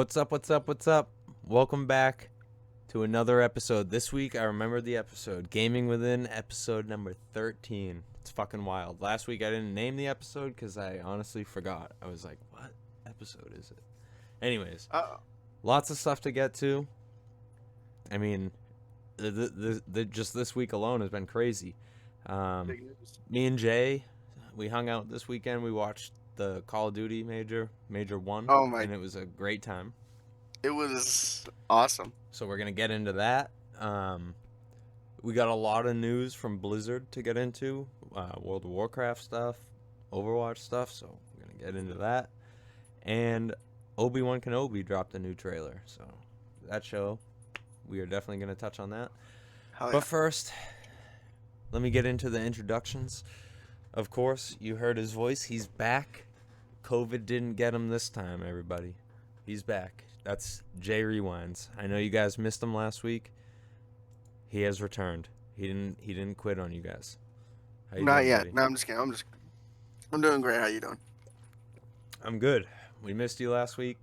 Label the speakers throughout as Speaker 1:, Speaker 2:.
Speaker 1: What's up, what's up, what's up? Welcome back to another episode. This week, I remember the episode. Gaming Within, episode number 13. It's fucking wild. Last week, I didn't name the episode because I honestly forgot. I was like, what episode is it? Anyways, lots of stuff to get to. I mean, just this week alone has been crazy. Me and Jay, we hung out this weekend. We watched the Call of Duty Major 1, and it was a great time.
Speaker 2: It was awesome.
Speaker 1: So we're going to get into that. We got a lot of news from Blizzard to get into, World of Warcraft stuff, Overwatch stuff, so we're going to get into that. And Obi-Wan Kenobi dropped a new trailer, so that show, we are definitely going to touch on that. But first, let me get into the introductions. Of course, you heard his voice. He's back. COVID didn't get him this time, everybody. He's back. That's Jay Rewinds. I know you guys missed him last week. He has returned. He didn't quit on you guys.
Speaker 2: Not yet. Buddy? No, I'm just kidding. I'm doing great. How you doing?
Speaker 1: I'm good. We missed you last week.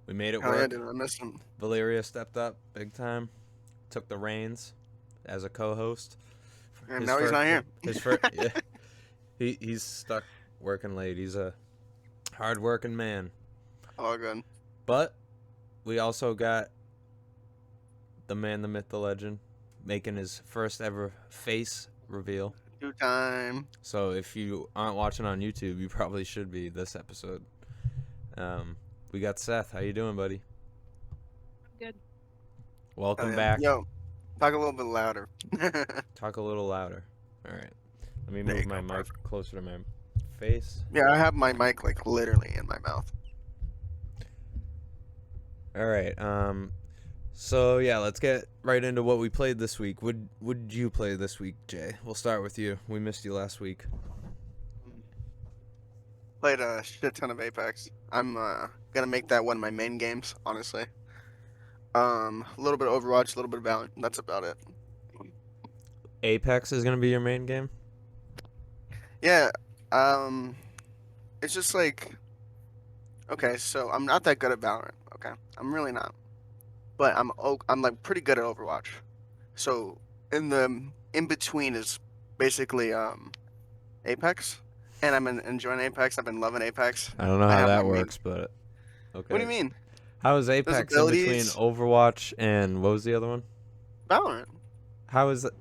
Speaker 1: We made it work.
Speaker 2: Yeah, dude, I missed him.
Speaker 1: Valeria stepped up big time. Took the reins as a co-host.
Speaker 2: And now he's not here.
Speaker 1: Yeah. He's stuck working late. He's a hard-working man.
Speaker 2: All good.
Speaker 1: But we also got the man, the myth, the legend, making his first ever face reveal.
Speaker 2: 2-time.
Speaker 1: So if you aren't watching on YouTube, you probably should be this episode. We got Seth. How you doing, buddy?
Speaker 3: Good.
Speaker 1: Welcome back.
Speaker 2: Yo, talk a little bit louder.
Speaker 1: Talk a little louder. All right. Let me move my mic closer to my face.
Speaker 2: Yeah, I have my mic like literally in my mouth.
Speaker 1: All right. So yeah, let's get right into what we played this week. Would you play this week, Jay? We'll start with you. We missed you last week.
Speaker 2: Played a shit ton of Apex. I'm gonna make that one of my main games, honestly. A little bit of Overwatch, a little bit of Valorant. That's about it.
Speaker 1: Apex is gonna be your main game?
Speaker 2: Yeah. It's just like, okay, so I'm not that good at Valorant. Okay, I'm really not. But I'm like pretty good at Overwatch. So in between is basically Apex, and I'm enjoying Apex. I've been loving Apex.
Speaker 1: I don't know how that works, but okay.
Speaker 2: What do you mean?
Speaker 1: How is Apex in between Overwatch and what was the other one?
Speaker 2: Valorant.
Speaker 1: How is it?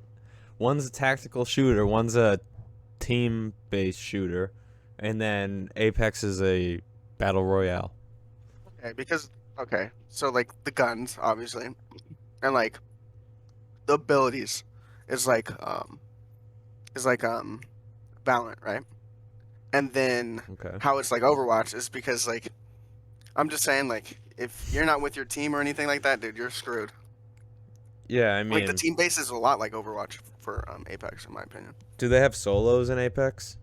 Speaker 1: One's a tactical shooter, one's a team-based shooter, and then Apex is a battle royale.
Speaker 2: Okay, so like the guns, obviously, and like the abilities is like Valorant, right? And then how it's like Overwatch is because like I'm just saying, like, if you're not with your team or anything like that, dude, you're screwed.
Speaker 1: Yeah, I mean,
Speaker 2: like the team base is a lot like Overwatch for Apex, in my opinion.
Speaker 1: Do they have solos in Apex?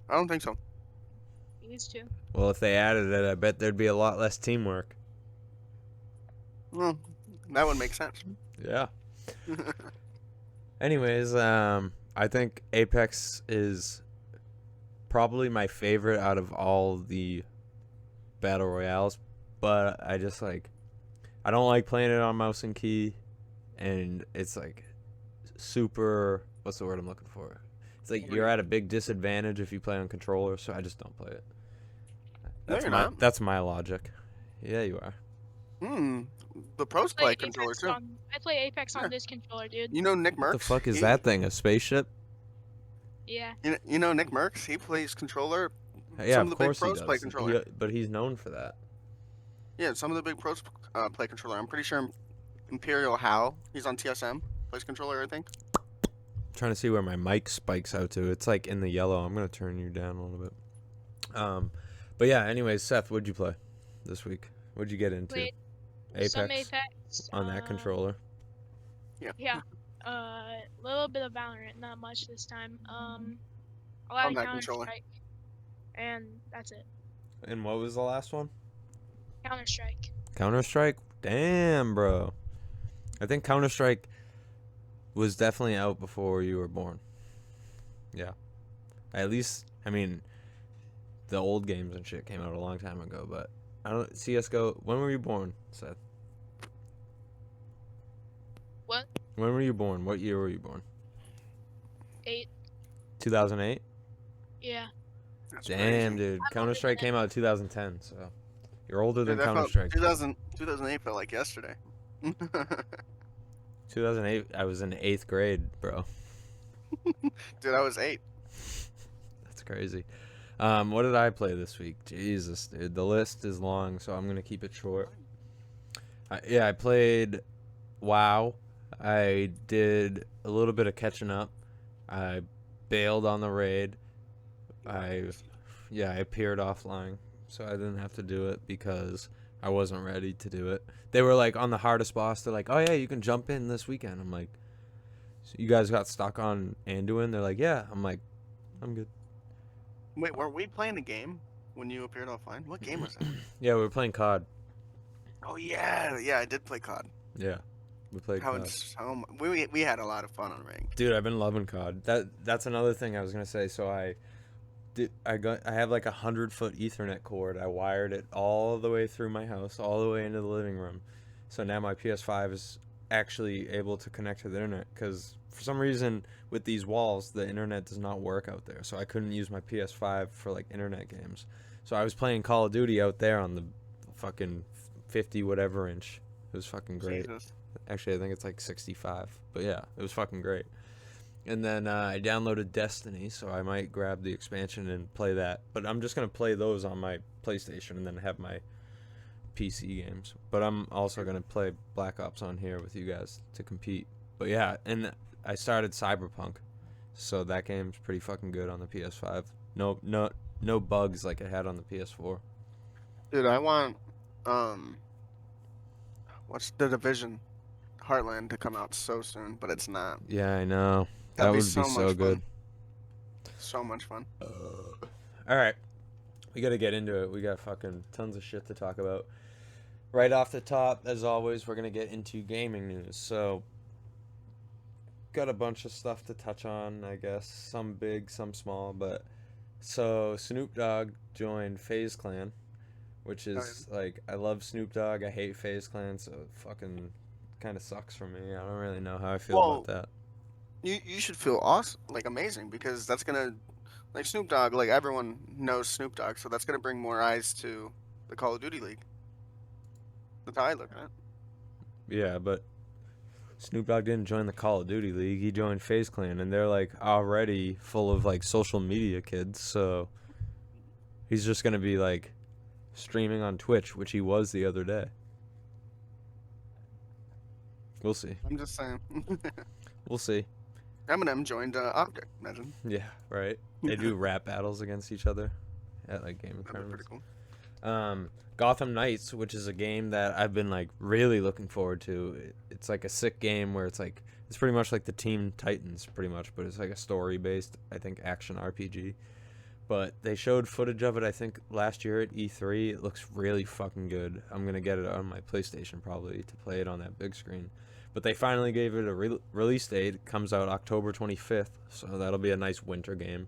Speaker 2: I don't think so.
Speaker 3: Used to.
Speaker 1: Well, if they added it, I bet there'd be a lot less teamwork.
Speaker 2: Well, that would make sense.
Speaker 1: Yeah. Anyways, I think Apex is probably my favorite out of all the battle royales, but I just I don't like playing it on mouse and key, and it's like super, what's the word I'm looking for? It's like you're at a big disadvantage if you play on controller, so I just don't play it. That's my logic. Yeah, you are.
Speaker 2: The pros play controller too.
Speaker 3: I play Apex on this controller, dude.
Speaker 2: You know Nick Merckx?
Speaker 1: What the fuck is that thing? A spaceship?
Speaker 3: Yeah.
Speaker 2: You know Nick Merckx? He plays controller.
Speaker 1: Yeah,
Speaker 2: some of
Speaker 1: of
Speaker 2: the
Speaker 1: course
Speaker 2: big pros
Speaker 1: he does.
Speaker 2: play controller.
Speaker 1: But he's known for that.
Speaker 2: Yeah, some of the big pros play controller. I'm pretty sure Imperial Hal, he's on TSM, plays controller, I think.
Speaker 1: I'm trying to see where my mic spikes out to. It's like in the yellow. I'm going to turn you down a little bit. But yeah, anyways, Seth, what'd you play this week? What'd you get into?
Speaker 3: Played
Speaker 1: Apex?
Speaker 3: some Apex.
Speaker 1: On that controller?
Speaker 3: Yeah. A little bit of Valorant, not much this time. A lot of Counter-Strike. And that's it.
Speaker 1: And what was the last one?
Speaker 3: Counter-Strike.
Speaker 1: Counter-Strike? Damn, bro. I think Counter-Strike was definitely out before you were born. Yeah. At least, I mean, the old games and shit came out a long time ago, but I don't CS:GO. When were you born, Seth?
Speaker 3: What?
Speaker 1: When were you born? What year were you born?
Speaker 3: 8.
Speaker 1: 2008.
Speaker 3: Yeah.
Speaker 2: That's
Speaker 1: Damn,
Speaker 2: crazy.
Speaker 1: dude.
Speaker 3: I'm
Speaker 1: Counter
Speaker 3: older
Speaker 1: Strike
Speaker 3: than
Speaker 1: came out in 2010, so you're older than
Speaker 2: Dude, that
Speaker 1: Counter
Speaker 2: felt
Speaker 1: Strike.
Speaker 2: 2008 felt like yesterday.
Speaker 1: 2008. I was in 8th grade, bro.
Speaker 2: Dude, I was 8.
Speaker 1: That's crazy. What did I play this week? Jesus, dude. The list is long, so I'm gonna keep it short. I played WoW. I did a little bit of catching up. I bailed on the raid. I appeared offline, so I didn't have to do it because I wasn't ready to do it. They were like on the hardest boss. They're like, "Oh yeah, you can jump in this weekend." I'm like, "So you guys got stuck on Anduin?" They're like, "Yeah." I'm like, "I'm good."
Speaker 2: Wait, were we playing a game when you appeared offline? What game was that?
Speaker 1: Yeah, we were playing COD.
Speaker 2: Oh yeah, I did play COD.
Speaker 1: Yeah, we played
Speaker 2: How
Speaker 1: COD.
Speaker 2: it's we had a lot of fun on ranked.
Speaker 1: Dude, I've been loving COD. That's another thing I was gonna say. So I have like 100-foot Ethernet cord. I wired it all the way through my house, all the way into the living room. So now my PS5 is actually able to connect to the internet because for some reason with these walls the internet does not work out there. So I couldn't use my PS5 for like internet games. So I was playing Call of Duty out there on the fucking 50 whatever inch. It was fucking great.
Speaker 2: Jesus.
Speaker 1: Actually, I think it's like 65. But yeah, it was fucking great. And then I downloaded Destiny, so I might grab the expansion and play that. But I'm just going to play those on my PlayStation and then have my PC games. But I'm also going to play Black Ops on here with you guys to compete. But yeah, and I started Cyberpunk. So that game's pretty fucking good on the PS5. No bugs like it had on the PS4.
Speaker 2: Dude, I want what's the Division Heartland to come out so soon, but it's not.
Speaker 1: Yeah, I know. That
Speaker 2: That'd
Speaker 1: would
Speaker 2: be
Speaker 1: be
Speaker 2: so
Speaker 1: so
Speaker 2: much
Speaker 1: good.
Speaker 2: fun. So much fun.
Speaker 1: All right. We got to get into it. We got fucking tons of shit to talk about. Right off the top, as always, we're going to get into gaming news. So, got a bunch of stuff to touch on, I guess. Some big, some small, but so Snoop Dogg joined FaZe Clan, which is like, I love Snoop Dogg. I hate FaZe Clan, so it fucking kind of sucks for me. I don't really know how I feel about that.
Speaker 2: You should feel awesome, like amazing, because that's gonna, like Snoop Dogg, like everyone knows Snoop Dogg, so that's gonna bring more eyes to the Call of Duty League. That's how I look at it.
Speaker 1: Yeah, but Snoop Dogg didn't join the Call of Duty League. He joined FaZe Clan, and they're like already full of like social media kids. So he's just gonna be like streaming on Twitch, which he was the other day. We'll see.
Speaker 2: I'm just saying.
Speaker 1: We'll see.
Speaker 2: Eminem joined Optic. Imagine.
Speaker 1: Yeah, right. They do rap battles against each other at like gaming
Speaker 2: That'd be pretty
Speaker 1: tournaments.
Speaker 2: cool.
Speaker 1: Gotham Knights, which is a game that I've been like really looking forward to. It's like a sick game where it's pretty much like the Teen Titans, pretty much, but it's like a story-based, I think, action RPG. But they showed footage of it, I think, last year at E3. It looks really fucking good. I'm gonna get it on my PlayStation probably to play it on that big screen. But they finally gave it a release date. It comes out October 25th, so that'll be a nice winter game.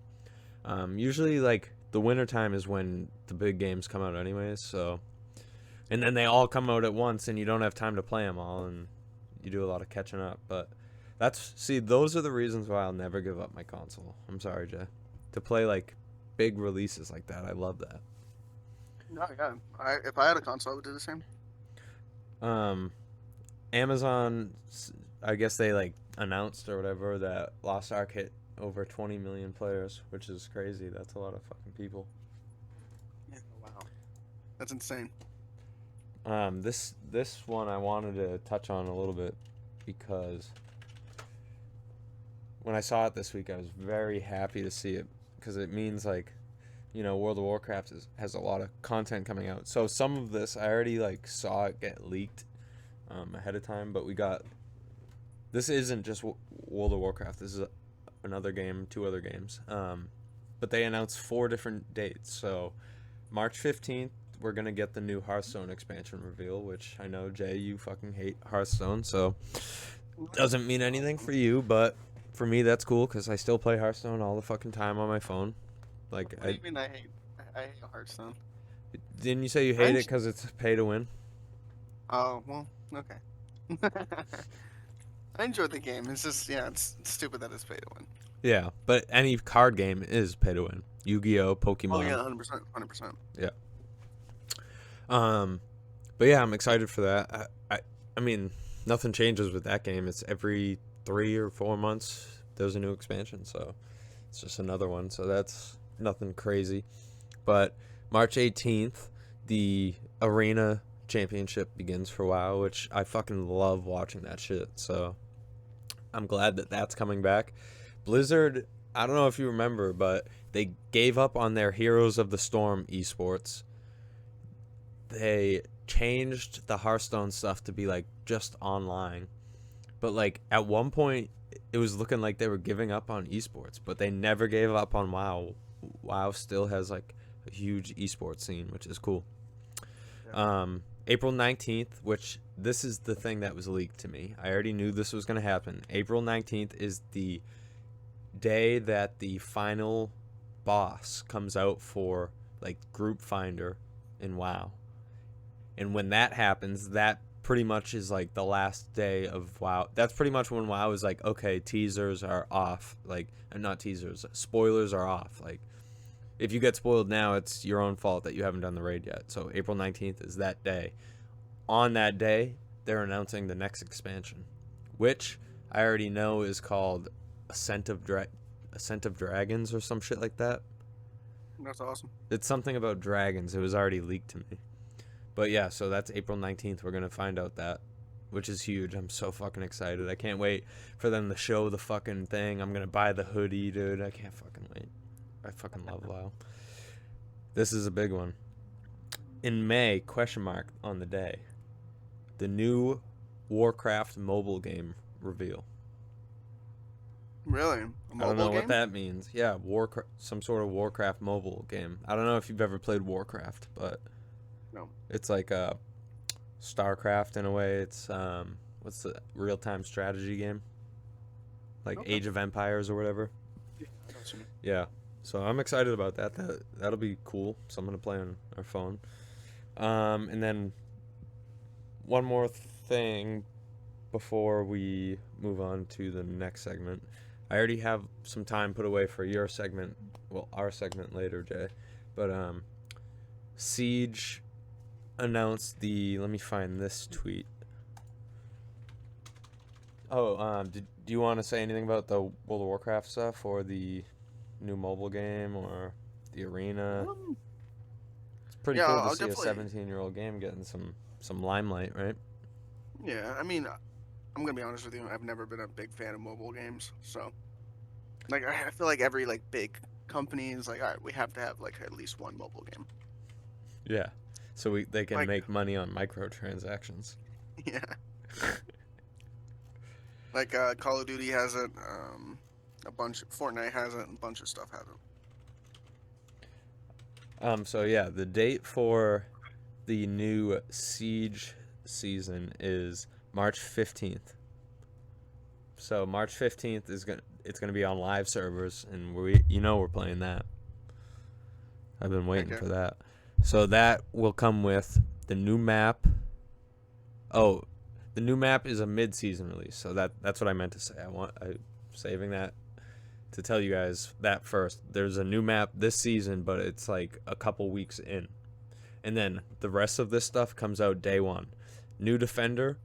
Speaker 1: Usually, like, the winter time is when the big games come out anyways, so... And then they all come out at once, and you don't have time to play them all, and you do a lot of catching up. But those are the reasons why I'll never give up my console. I'm sorry, Jay. To play, like, big releases like that, I love that.
Speaker 2: No, yeah. If I had a console, I would do the same.
Speaker 1: Amazon, I guess they like announced or whatever that Lost Ark hit over 20 million players, which is crazy. That's a lot of fucking people.
Speaker 2: Yeah, wow. That's insane.
Speaker 1: This one I wanted to touch on a little bit because when I saw it this week, I was very happy to see it because it means like, World of Warcraft has a lot of content coming out. So some of this I already like saw it get leaked ahead of time, but this isn't just World of Warcraft. This is another game, 2 other games. But they announced 4 different dates. So March 15th, we're going to get the new Hearthstone expansion reveal, which I know, Jay, you fucking hate Hearthstone, so doesn't mean anything for you, but for me that's cool because I still play Hearthstone all the fucking time on my phone. Like,
Speaker 2: What do you mean I hate Hearthstone?
Speaker 1: Didn't you say you hate it because it's pay to win?
Speaker 2: Oh, well, okay. I enjoy the game. It's just, it's stupid that it's pay to win.
Speaker 1: Yeah, but any card game is pay to win. Yu-Gi-Oh, Pokemon.
Speaker 2: Oh yeah, 100%, 100%.
Speaker 1: Yeah. But yeah, I'm excited for that. I mean, nothing changes with that game. It's every 3 or 4 months there's a new expansion, so it's just another one. So that's nothing crazy. But March 18th, the Arena Championship begins for WoW, which I fucking love watching that shit. So I'm glad that that's coming back. Blizzard, I don't know if you remember, but they gave up on their Heroes of the Storm esports. They changed the Hearthstone stuff to be like just online. But like at one point it was looking like they were giving up on esports, but they never gave up on WoW. WoW still has like a huge esports scene, which is cool. Yeah. April 19th, which this is the thing that was leaked to me. I already knew this was going to happen. April 19th is the day that the final boss comes out for like Group Finder in WoW. And when that happens, that pretty much is like the last day of WoW. That's pretty much when WoW is like, okay, teasers are off. Like, not teasers, spoilers are off. Like, if you get spoiled now, it's your own fault that you haven't done the raid yet. So April 19th is that day. On that day, they're announcing the next expansion, which I already know is called Ascent of Dragons or some shit like that.
Speaker 2: That's awesome.
Speaker 1: It's something about dragons. It was already leaked to me. But yeah, so that's April 19th. We're going to find out that, which is huge. I'm so fucking excited. I can't wait for them to show the fucking thing. I'm going to buy the hoodie, dude. I can't fucking wait. I fucking love WoW. This is a big one. In May, question mark on the day, the new Warcraft mobile game reveal.
Speaker 2: Really?
Speaker 1: I don't know what that means. Yeah, some sort of Warcraft mobile game. I don't know if you've ever played Warcraft, but
Speaker 2: no.
Speaker 1: It's like a StarCraft in a way. It's what's the real-time strategy game? Like okay. Age of Empires or whatever. Yeah. So I'm excited about that. That'll be cool. Something to play on our phone. And then one more thing before we move on to the next segment. I already have some time put away for your segment. Well, our segment later, Jay. But Siege announced the. Let me find this tweet. Oh, do you want to say anything about the World of Warcraft stuff or the new mobile game or the arena? It's pretty cool to see a 17-year-old game getting some limelight, right?
Speaker 2: Yeah, I mean, I'm gonna be honest with you. I've never been a big fan of mobile games, so like I feel like every like big company is like, all right, we have to have like at least one mobile game.
Speaker 1: Yeah, so they can make money on microtransactions.
Speaker 2: Yeah. Like Call of Duty has it, a bunch. Fortnite has it, a bunch of stuff has
Speaker 1: it. So yeah, the date for the new Siege season is March 15th. So March 15th it's gonna be on live servers, and we're playing that. I've been waiting for that. So that will come with the new map. Oh, the new map is a mid-season release, so that's what I meant to say. I'm saving that to tell you guys that first. There's a new map this season, but it's like a couple weeks in. And then the rest of this stuff comes out day one. New Defender,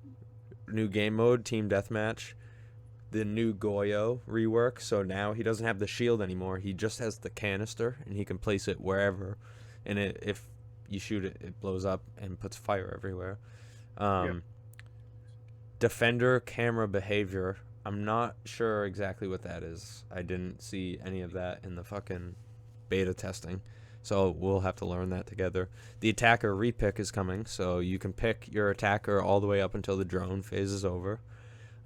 Speaker 1: new game mode, Team Deathmatch, the new Goyo rework, so now he doesn't have the shield anymore. He just has the canister, and he can place it wherever. And if you shoot it, it blows up and puts fire everywhere. Defender camera behavior. I'm not sure exactly what that is. I didn't see any of that in the fucking beta testing. So we'll have to learn that together. The attacker repick is coming, so you can pick your attacker all the way up until the drone phase is over.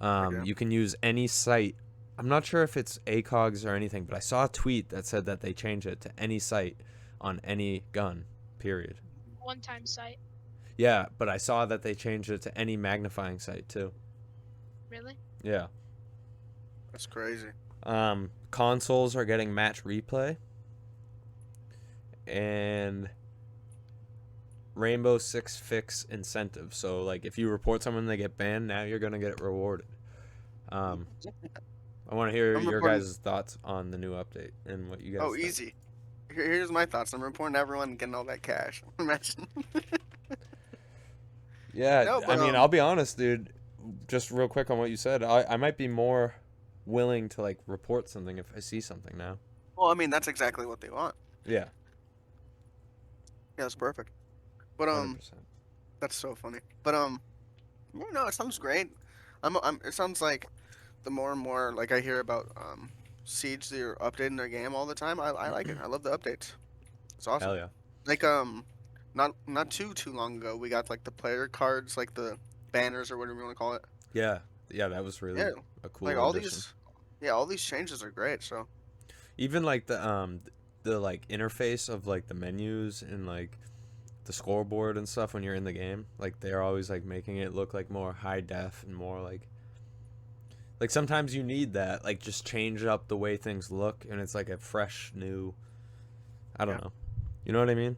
Speaker 1: You can use any sight. I'm not sure if it's ACOGs or anything, but I saw a tweet that said that they changed it to any sight on any gun, period.
Speaker 3: One-time sight.
Speaker 1: Yeah, but I saw that they changed it to any magnifying sight too.
Speaker 3: Really?
Speaker 1: Yeah.
Speaker 2: That's crazy.
Speaker 1: Consoles are getting match replay. And Rainbow Six Fix incentive. So like if you report someone they get banned, now you're gonna get rewarded. I want to hear your guys' thoughts on the new update and what you guys think.
Speaker 2: Easy. Here's my thoughts. I'm reporting everyone and getting all that cash. Imagine.
Speaker 1: Yeah, no, but, I mean, I'll be honest, dude. Just real quick on what you said, I might be more willing to like report something if I see something now.
Speaker 2: Well, I mean, that's exactly what they want.
Speaker 1: Yeah.
Speaker 2: Yeah, that's perfect. But 100%. That's so funny. But no, it sounds great. It sounds like the more and more like I hear about Siege, they're updating their game all the time. I like it. I love the updates. It's awesome.
Speaker 1: Hell yeah.
Speaker 2: Like not too long ago, we got like the player cards, like the banners or whatever you want to call it.
Speaker 1: Yeah, that was really a cool.
Speaker 2: Like all these changes are great. So
Speaker 1: even like the like interface of like the menus and like the scoreboard and stuff when you're in the game, like they're always like making it look like more high def and more like sometimes you need that, like just change up the way things look and it's like a fresh new, I don't know, you know what I mean?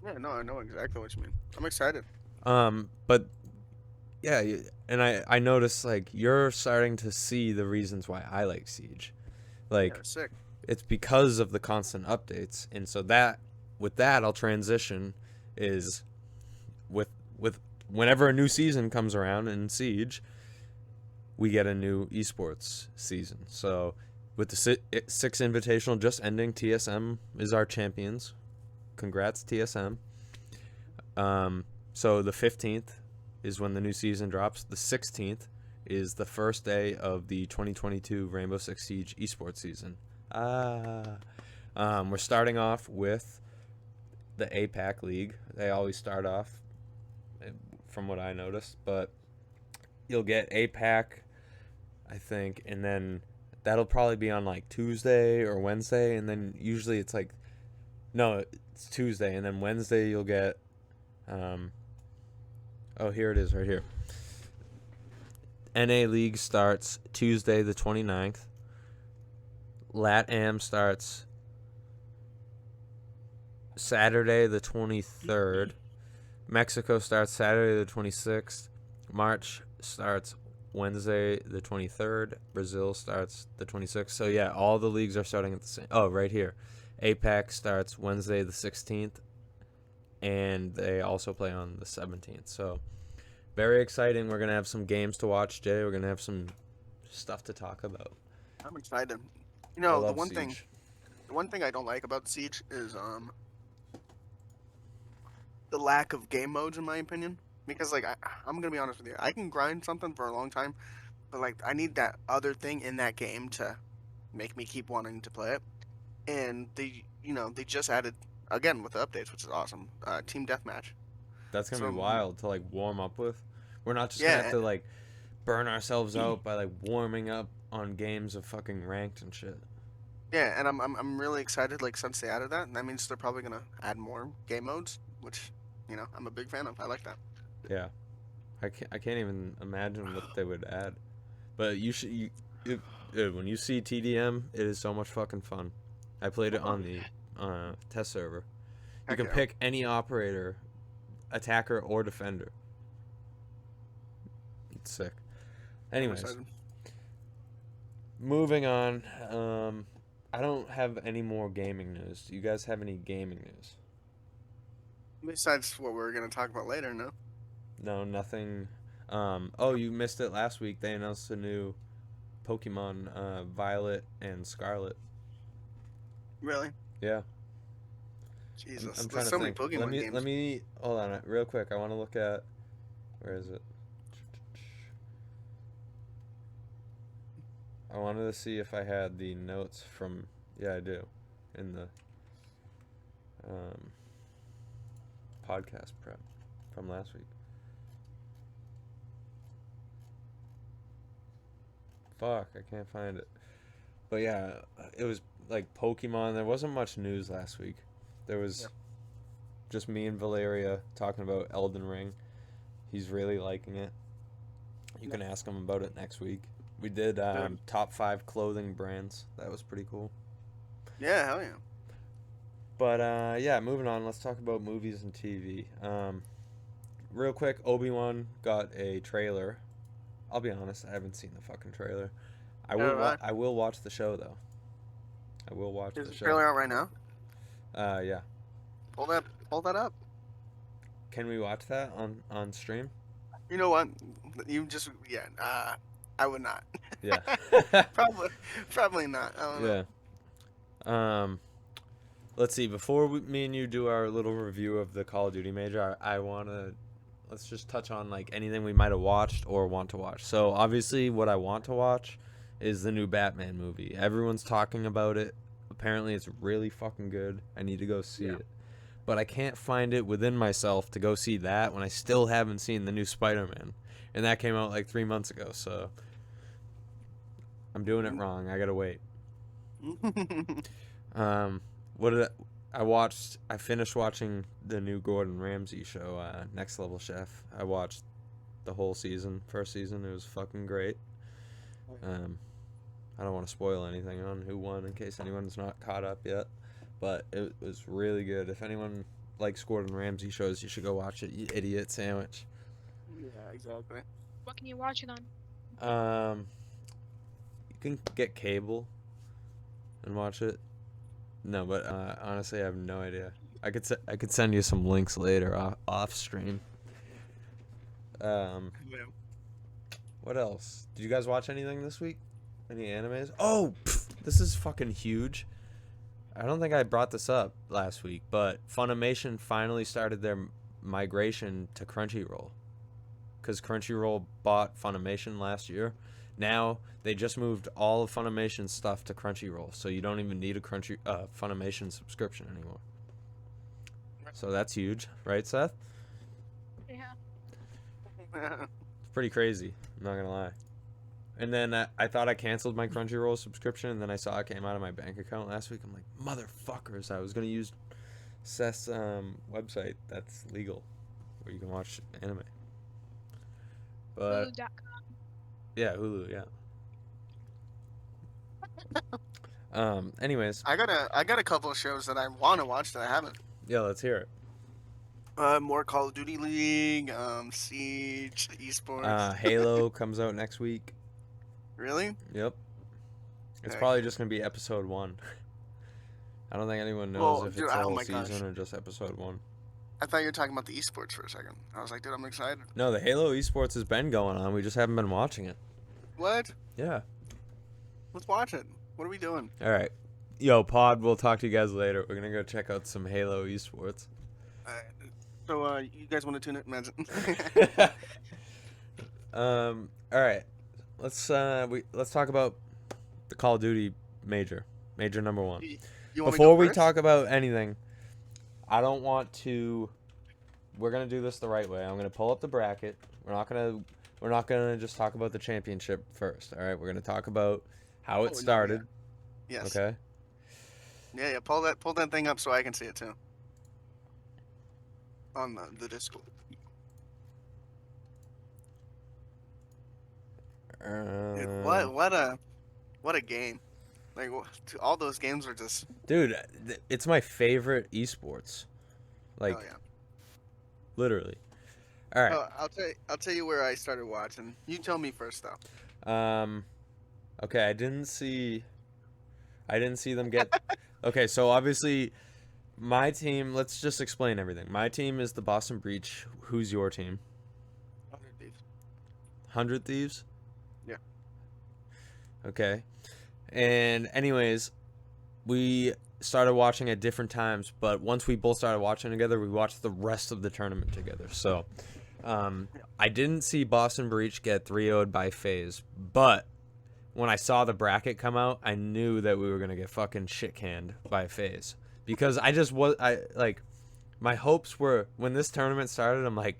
Speaker 2: Yeah, no, I know exactly what you mean. I'm excited.
Speaker 1: But yeah, and I noticed like you're starting to see the reasons why I like Siege, like
Speaker 2: sick.
Speaker 1: It's because of the constant updates, and so that with that I'll transition is with whenever a new season comes around in Siege, we get a new esports season. So with the six invitational just ending, TSM is our champions. Congrats, TSM. So the 15th is when the new season drops. The 16th is the first day of the 2022 Rainbow Six Siege esports season. We're starting off with the APAC League. They always start off, from what I noticed, but you'll get APAC, I think, and then that'll probably be on like Tuesday or Wednesday, and then usually it's like, no, it's Tuesday, and then Wednesday you'll get, here it is right here. NA League starts Tuesday the 29th. LATAM starts Saturday the 23rd. Mexico starts Saturday the 26th. March starts Wednesday the 23rd. Brazil starts the 26th. So yeah, all the leagues are starting at the same. Oh, right here. APAC starts Wednesday the 16th, and they also play on the 17th. So very exciting. We're gonna have some games to watch, Jay. We're gonna have some stuff to talk about.
Speaker 2: I'm excited. You know, the one thing I don't like about Siege is the lack of game modes, in my opinion. Because like I'm gonna be honest with you, I can grind something for a long time, but like I need that other thing in that game to make me keep wanting to play it. And they just added again with the updates, which is awesome. Team deathmatch.
Speaker 1: That's gonna be wild to like warm up with. We're not just gonna have to like burn ourselves out by like warming up on games of fucking ranked and shit.
Speaker 2: Yeah, and I'm really excited. Like since they added that, and that means they're probably gonna add more game modes, which I'm a big fan of. I like that.
Speaker 1: Yeah, I can't even imagine what they would add, but when you see TDM, it is so much fucking fun. I played it on the test server. You can pick any operator, attacker or defender. It's sick. Anyways, moving on. I don't have any more gaming news. Do you guys have any gaming news?
Speaker 2: Besides what we're gonna talk about later, no?
Speaker 1: No, nothing. You missed it last week. They announced a new Pokemon, Violet and Scarlet.
Speaker 2: Really?
Speaker 1: Yeah.
Speaker 2: Jesus,
Speaker 1: I'm trying
Speaker 2: there's
Speaker 1: to
Speaker 2: so many
Speaker 1: think.
Speaker 2: Pokemon games.
Speaker 1: Let me hold on real quick. I want to look at where is it? I wanted to see if I had the notes from. Yeah, I do, in the podcast prep from last week. Fuck, I can't find it. But yeah, it was like Pokemon. There wasn't much news last week. There was just me and Valeria talking about Elden Ring. He's really liking it. You can ask him about it next week. We did top 5 clothing brands. That was pretty cool.
Speaker 2: Yeah, hell yeah.
Speaker 1: But yeah, moving on. Let's talk about movies and TV. Real quick, Obi-Wan got a trailer. I'll be honest, I haven't seen the fucking trailer. I will watch the show though. I will watch
Speaker 2: Is
Speaker 1: the
Speaker 2: the
Speaker 1: show.
Speaker 2: trailer out right now?
Speaker 1: Yeah.
Speaker 2: Pull that up.
Speaker 1: Can we watch that on stream?
Speaker 2: You know what? I would not.
Speaker 1: Yeah.
Speaker 2: Probably not. I don't know.
Speaker 1: Yeah. Let's see. Before me and you do our little review of the Call of Duty major, let's just touch on like anything we might have watched or want to watch. So obviously, what I want to watch is the new Batman movie. Everyone's talking about it. Apparently, it's really fucking good. I need to go see it. But I can't find it within myself to go see that when I still haven't seen the new Spider-Man. And that came out like 3 months ago, so I'm doing it wrong. I gotta wait. I finished watching the new Gordon Ramsay show, Next Level Chef. I watched the whole season, first season. It was fucking great. I don't want to spoil anything on who won in case anyone's not caught up yet. But it was really good. If anyone likes Gordon Ramsay shows, you should go watch it, you idiot sandwich.
Speaker 2: Yeah, exactly.
Speaker 3: What can you watch it on?
Speaker 1: You can get cable and watch it. No, but honestly, I have no idea. I could send you some links later off stream. What else? Did you guys watch anything this week? Any animes? Oh, this is fucking huge. I don't think I brought this up last week, but Funimation finally started their migration to Crunchyroll. Because Crunchyroll bought Funimation last year. Now, they just moved all of Funimation's stuff to Crunchyroll, so you don't even need a Funimation subscription anymore. So that's huge, right, Seth?
Speaker 3: Yeah.
Speaker 1: It's pretty crazy, I'm not going to lie. And then I thought I canceled my Crunchyroll subscription, and then I saw it came out of my bank account last week. I'm like, motherfuckers, I was going to use Seth's website that's legal, where you can watch anime. But
Speaker 3: Hulu.com.
Speaker 1: yeah, Hulu, yeah. Anyways.
Speaker 2: I got a couple of shows that I want to watch that I haven't.
Speaker 1: Yeah, let's hear it.
Speaker 2: More Call of Duty League, Siege, esports.
Speaker 1: Halo comes out next week.
Speaker 2: Really?
Speaker 1: Yep. It's
Speaker 2: Okay.
Speaker 1: probably just gonna be episode 1. I don't think anyone knows if it's a whole season or just episode 1.
Speaker 2: I thought you were talking about the esports for a second. I was like, dude, I'm excited.
Speaker 1: No, the Halo esports has been going on. We just haven't been watching it.
Speaker 2: What?
Speaker 1: Yeah.
Speaker 2: Let's watch it. What are we doing?
Speaker 1: All right. Yo, Pod, we'll talk to you guys later. We're gonna go check out some Halo esports.
Speaker 2: So, you guys want to tune it? Imagine.
Speaker 1: All right. Let's talk about the Call of Duty major number 1. Before we talk about anything, I don't want to. We're gonna do this the right way. I'm gonna pull up the bracket. We're not gonna just talk about the championship first. All right. We're gonna talk about how it started.
Speaker 2: Yeah. Yes.
Speaker 1: Okay.
Speaker 2: Yeah. Pull that thing up so I can see it too. On the Discord. What a game! Like all those games are just.
Speaker 1: Dude, it's my favorite esports. Like,
Speaker 2: oh, yeah.
Speaker 1: Literally. All right.
Speaker 2: I'll tell you where I started watching. You tell me first though.
Speaker 1: Okay, I didn't see them get. Okay, so obviously, my team. Let's just explain everything. My team is the Boston Breach. Who's your team?
Speaker 2: 100 Thieves.
Speaker 1: 100 Thieves.
Speaker 2: Yeah.
Speaker 1: Okay. And anyways, we started watching at different times, but once we both started watching together, we watched the rest of the tournament together. So, I didn't see Boston Breach get 3-0'd by FaZe, but when I saw the bracket come out, I knew that we were gonna get fucking shit canned by FaZe because my hopes were when this tournament started. I'm like,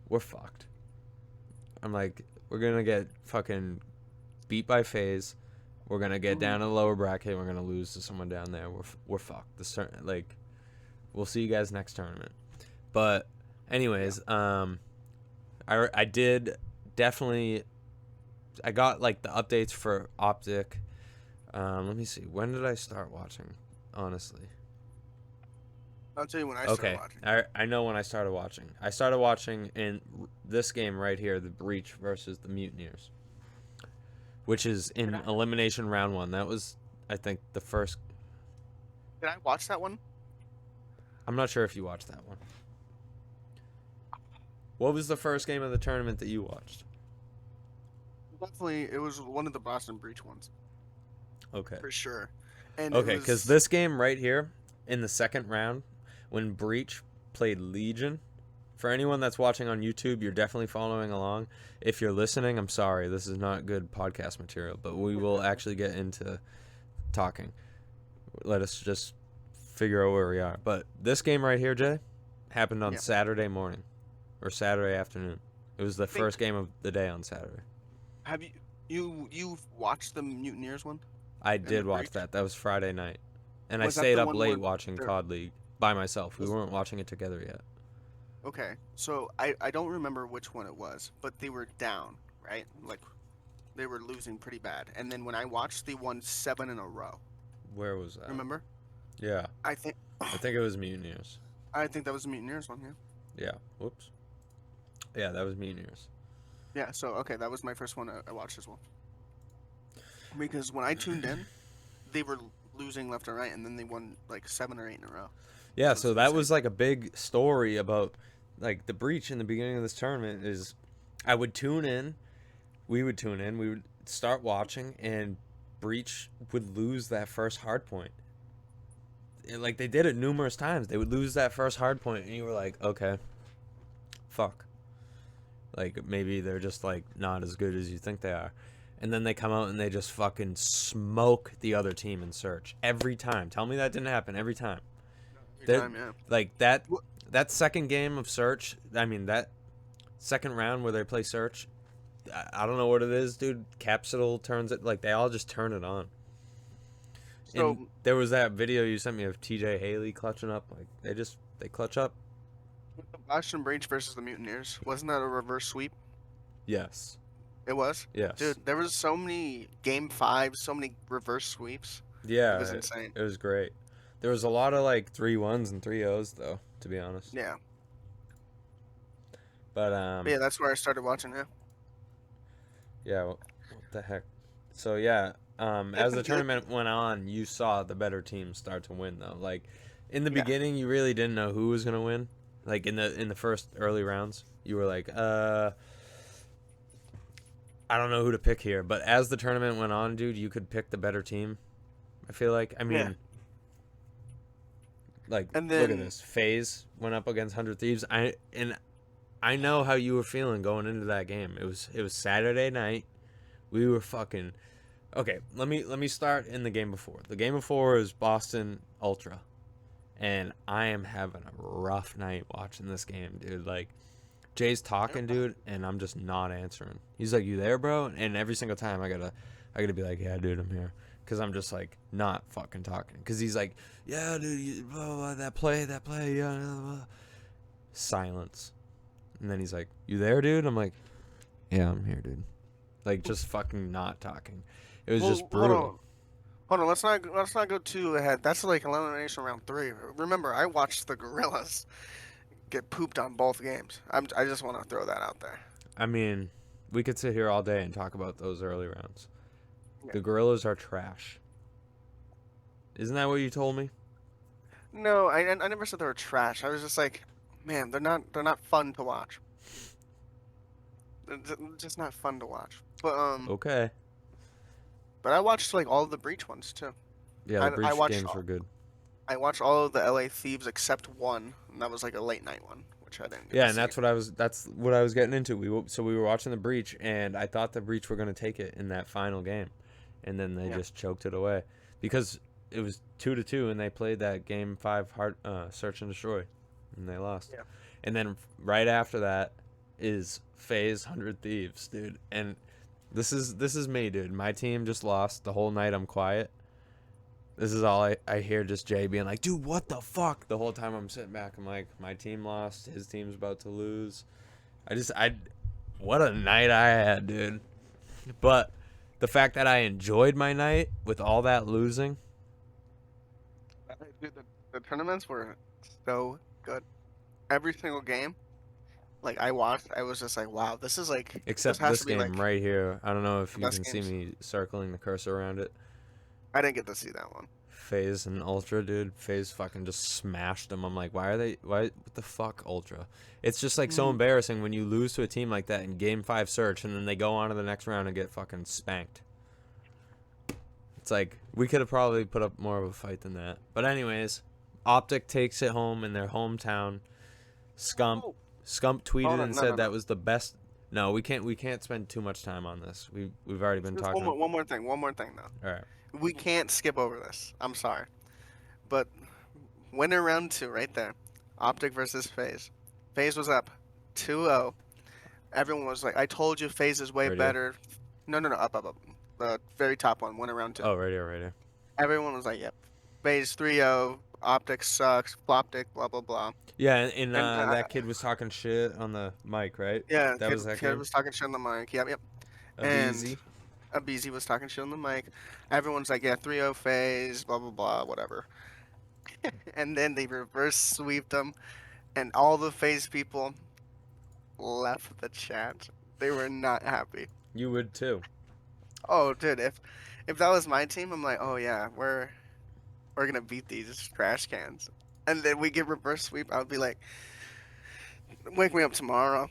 Speaker 1: we're fucked. I'm like, we're gonna get fucking beat by FaZe. We're gonna get down to the lower bracket. We're gonna lose to someone down there. We're fucked. We'll see you guys next tournament. But anyways, I did definitely. I got like the updates for Optic. Let me see. When did I start watching? Honestly,
Speaker 2: I'll tell you when I started watching.
Speaker 1: I know when I started watching. I started watching in this game right here, the Breach versus the Mutineers, which is in elimination round 1. That was, I think, the first.
Speaker 2: Did I watch that one?
Speaker 1: I'm not sure if you watched that one. What was the first game of the tournament that you watched?
Speaker 2: Definitely, it was one of the Boston Breach ones.
Speaker 1: Okay.
Speaker 2: For sure. And
Speaker 1: okay, because this game right here, in the second round, when Breach played Legion, for anyone that's watching on YouTube, you're definitely following along. If you're listening, I'm sorry. This is not good podcast material, but we will actually get into talking. Let us just figure out where we are. But this game right here, Jay, happened on Saturday morning or Saturday afternoon. It was the first game of the day on Saturday.
Speaker 2: Have you've watched the Mutineers one?
Speaker 1: I did watch that. That was Friday night. And I stayed up late watching COD League by myself. We weren't watching it together yet.
Speaker 2: Okay. So I don't remember which one it was, but they were down, right? Like they were losing pretty bad. And then when I watched, they won 7 in a row.
Speaker 1: Where was that?
Speaker 2: Remember?
Speaker 1: Yeah.
Speaker 2: I think
Speaker 1: it was Mutineers.
Speaker 2: I think that was the Mutineers one,
Speaker 1: yeah. Whoops. Yeah, that was Mutineers.
Speaker 2: Yeah, so okay, that was my first one I watched as well. Because when I tuned in, they were losing left and right, and then they won like 7 or 8 in a row.
Speaker 1: Yeah, so that was like a big story about like the Breach in the beginning of this tournament. Is I would tune in, we would start watching, and Breach would lose that first hard point. Like they did it numerous times. They would lose that first hard point, and you were like, okay, fuck. Like maybe they're just like not as good as you think they are. And then they come out and they just fucking smoke the other team in Search every time. Tell me that didn't happen every time.
Speaker 2: Every time, yeah.
Speaker 1: Like that second game of Search, I mean that second round where they play Search, I don't know what it is, dude. Capsule turns it, like they all just turn it on. So and there was that video you sent me of TJ Haley clutching up, like they clutch up.
Speaker 2: The Boston Breach versus the Mutineers, wasn't that a reverse sweep?
Speaker 1: Yes.
Speaker 2: It was?
Speaker 1: Yes.
Speaker 2: Dude, there was so many game 5s, so many reverse sweeps.
Speaker 1: Yeah.
Speaker 2: It was insane.
Speaker 1: It was great. There was a lot of like 3-1s and 3-0s though, to be honest.
Speaker 2: Yeah.
Speaker 1: But
Speaker 2: yeah, that's where I started watching it.
Speaker 1: Yeah, what the heck? So yeah, as the tournament went on, you saw the better teams start to win though. Like in the beginning, you really didn't know who was gonna win. Like in the first early rounds, you were like, I don't know who to pick here. But as the tournament went on, dude, you could pick the better team. I feel like. I mean, like look at this. FaZe went up against 100 Thieves. I know how you were feeling going into that game. It was Saturday night. We were fucking. Okay, let me start in the game before. The game before is Boston Ultra. And I am having a rough night watching this game, dude. Like, Jay's talking, dude, and I'm just not answering. He's like, "You there, bro?" And every single time I gotta be like, "Yeah, dude, I'm here," because I'm just like not fucking talking. Because he's like, "Yeah, dude, blah, blah, blah, that play, yeah." Blah, blah. Silence, and then he's like, "You there, dude?" I'm like, "Yeah, I'm here, dude." Like, just fucking not talking. It was just brutal.
Speaker 2: Hold on, let's not go too ahead. That's like elimination round 3. Remember, I watched the Gorillas get pooped on both games. I just want to throw that out there.
Speaker 1: I mean, we could sit here all day and talk about those early rounds. Yeah. The Gorillas are trash. Isn't that what you told me?
Speaker 2: No, I never said they were trash. I was just like, man, they're not fun to watch. They're just not fun to watch. But
Speaker 1: okay.
Speaker 2: But I watched like all of the Breach ones too.
Speaker 1: Yeah, the Breach games were good.
Speaker 2: I watched all of the LA Thieves except one, and that was like a late night one, which I didn't.
Speaker 1: Yeah, and that's what I was getting into. We were watching the Breach, and I thought the Breach were going to take it in that final game, and then they just choked it away because it was 2-2, and they played that game 5 hard search and destroy, and they lost.
Speaker 2: Yeah.
Speaker 1: And then right after that is FaZe 100 Thieves, dude, and this is me, dude. My team just lost. The whole night I'm quiet. This is all I hear, just Jay being like, "Dude, what the fuck?" The whole time I'm sitting back, I'm like, my team lost. His team's about to lose. What a night I had, dude. But the fact that I enjoyed my night with all that losing,
Speaker 2: Dude, the tournaments were so good. Every single game, like I watched, I was just like, wow, this is like this
Speaker 1: Except
Speaker 2: has
Speaker 1: this
Speaker 2: to be
Speaker 1: game
Speaker 2: like
Speaker 1: right here. I don't know if
Speaker 2: the
Speaker 1: you
Speaker 2: best
Speaker 1: can see
Speaker 2: games.
Speaker 1: me circling the cursor around it.
Speaker 2: I didn't get to see that one.
Speaker 1: FaZe and Ultra, dude. FaZe fucking just smashed them. I'm like, why? What the fuck, Ultra? It's just like so embarrassing when you lose to a team like that in Game 5 search and then they go on to the next round and get fucking spanked. It's like, we could have probably put up more of a fight than that. But anyways, Optic takes it home in their hometown. Scump tweeted and said that was the best. No, we can't spend too much time on this. We've already been talking.
Speaker 2: One more thing though.
Speaker 1: All right.
Speaker 2: We can't skip over this. I'm sorry, but winner round 2 right there. Optic versus FaZe. FaZe was up 2-0. Everyone was like, "I told you, FaZe is way better." No, up. The very top one, winner round 2.
Speaker 1: Oh, right here.
Speaker 2: Everyone was like, "Yep, FaZe 3-0. Optic sucks. Floptic, blah blah blah."
Speaker 1: Yeah, and that kid was talking shit on the mic, right?
Speaker 2: Yeah,
Speaker 1: that
Speaker 2: kid was talking shit on the mic. Yep.
Speaker 1: Abeezy.
Speaker 2: And Abeezy was talking shit on the mic. Everyone's like, yeah, 3-0 FaZe, blah blah blah, whatever. And then they reverse sweep them, and all the FaZe people left the chat. They were not happy.
Speaker 1: You would too.
Speaker 2: Oh, dude, if that was my team, I'm like, oh yeah, we're gonna beat these trash cans. And then we get reverse sweep. I would be like, wake me up tomorrow.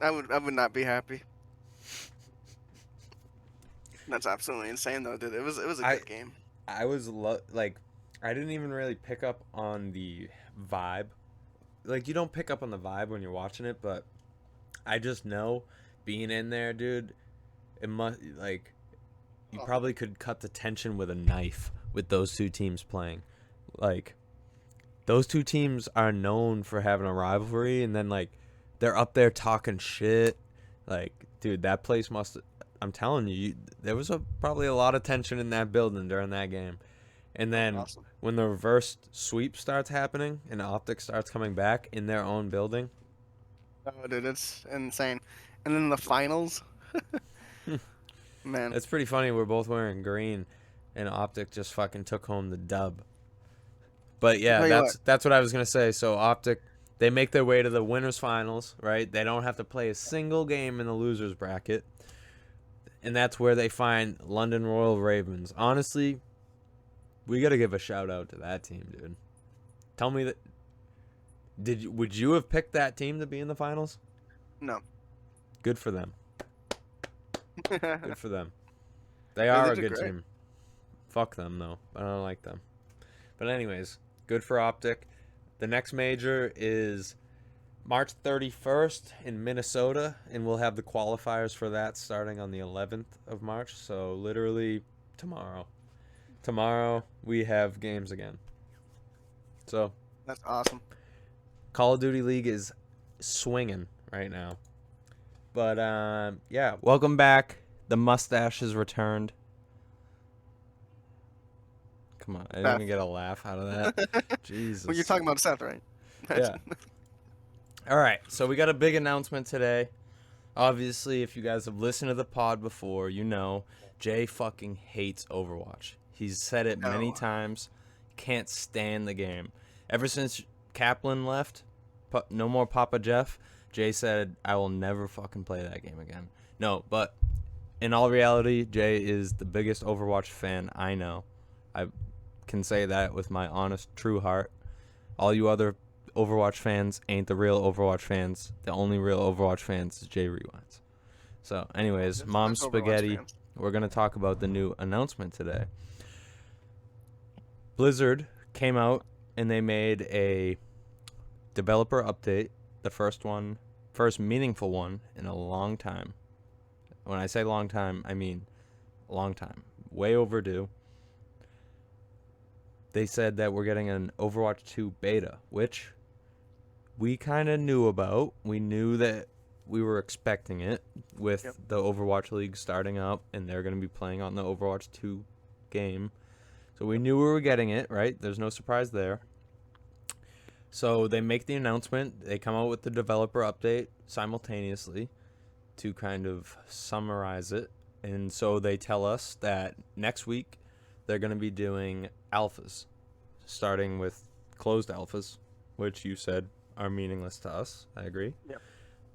Speaker 2: I would not be happy. That's absolutely insane, though, dude. It was a good game.
Speaker 1: I was like, I didn't even really pick up on the vibe. Like, you don't pick up on the vibe when you're watching it, but I just know, being in there, dude, it must, like, you probably could cut the tension with a knife with those two teams playing. Like, those two teams are known for having a rivalry, and then, like, they're up there talking shit. Like, dude, that place must... I'm telling you, there was probably a lot of tension in that building during that game. And then when the reverse sweep starts happening and Optic starts coming back in their own building.
Speaker 2: Oh, dude, it's insane. And then the finals. Man.
Speaker 1: It's pretty funny. We're both wearing green, and Optic just fucking took home the dub. But yeah, that's what I was going to say. So Optic, they make their way to the winners finals, right? They don't have to play a single game in the losers bracket. And that's where they find London Royal Ravens. Honestly, we got to give a shout out to that team, dude. Tell me that. Would you have picked that team to be in the finals?
Speaker 2: No.
Speaker 1: Good for them. Good for them. They are a good team. Fuck them, though. I don't like them. But anyways, good for Optic. The next major is March 31st in Minnesota, and we'll have the qualifiers for that starting on the 11th of March. So literally tomorrow. Tomorrow we have games again. So
Speaker 2: that's awesome.
Speaker 1: Call of Duty League is swinging right now. But yeah, welcome back. The mustache has returned. Come on, I didn't even get a laugh out of that. Jesus.
Speaker 2: Well, you're talking about Seth, right?
Speaker 1: Yeah. All right, so we got a big announcement today. Obviously, if you guys have listened to the pod before, you know Jay fucking hates Overwatch. He's said it many times. Can't stand the game. Ever since Kaplan left, no more Papa Jeff, Jay said, I will never fucking play that game again. No, but in all reality, Jay is the biggest Overwatch fan I know. I can say that with my honest, true heart. All you other Overwatch fans ain't the real Overwatch fans. The only real Overwatch fans is Jay Rewinds. So, anyways, Mom Spaghetti, we're going to talk about the new announcement today. Blizzard came out and they made a developer update, the first meaningful one in a long time. When I say long time, I mean a long time. Way overdue. They said that we're getting an Overwatch 2 beta, which we kind of knew about. We knew that we were expecting it with the Overwatch League starting up, and they're going to be playing on the Overwatch 2 game. So we knew we were getting it, right? There's no surprise there. So they make the announcement. They come out with the developer update simultaneously to kind of summarize it. And so they tell us that next week they're going to be doing alphas. starting with closed alphas, which you said are meaningless to us. I agree.
Speaker 2: Yep.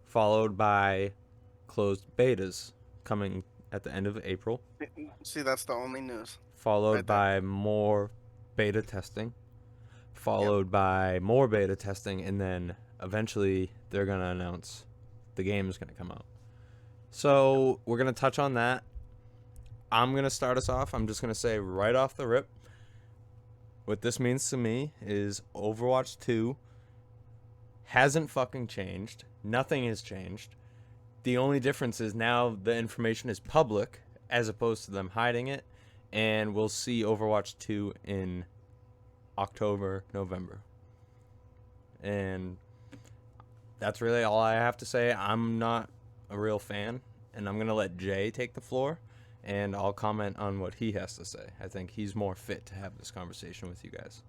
Speaker 1: Followed by closed betas coming at the end of April.
Speaker 2: See, that's the only news.
Speaker 1: Followed
Speaker 2: right
Speaker 1: by more beta testing. Followed by more beta testing, and then eventually they're going to announce the game is going to come out. So we're going to touch on that. I'm going to start us off. I'm just going to say right off the rip, what this means to me is Overwatch 2 hasn't fucking changed. Nothing has changed. The only difference is now the information is public as opposed to them hiding it. And we'll see Overwatch 2 in October, November. And that's really all I have to say. I'm not a real fan. And I'm going to let Jay take the floor. And I'll comment on what he has to say. I think he's more fit to have this conversation with you guys.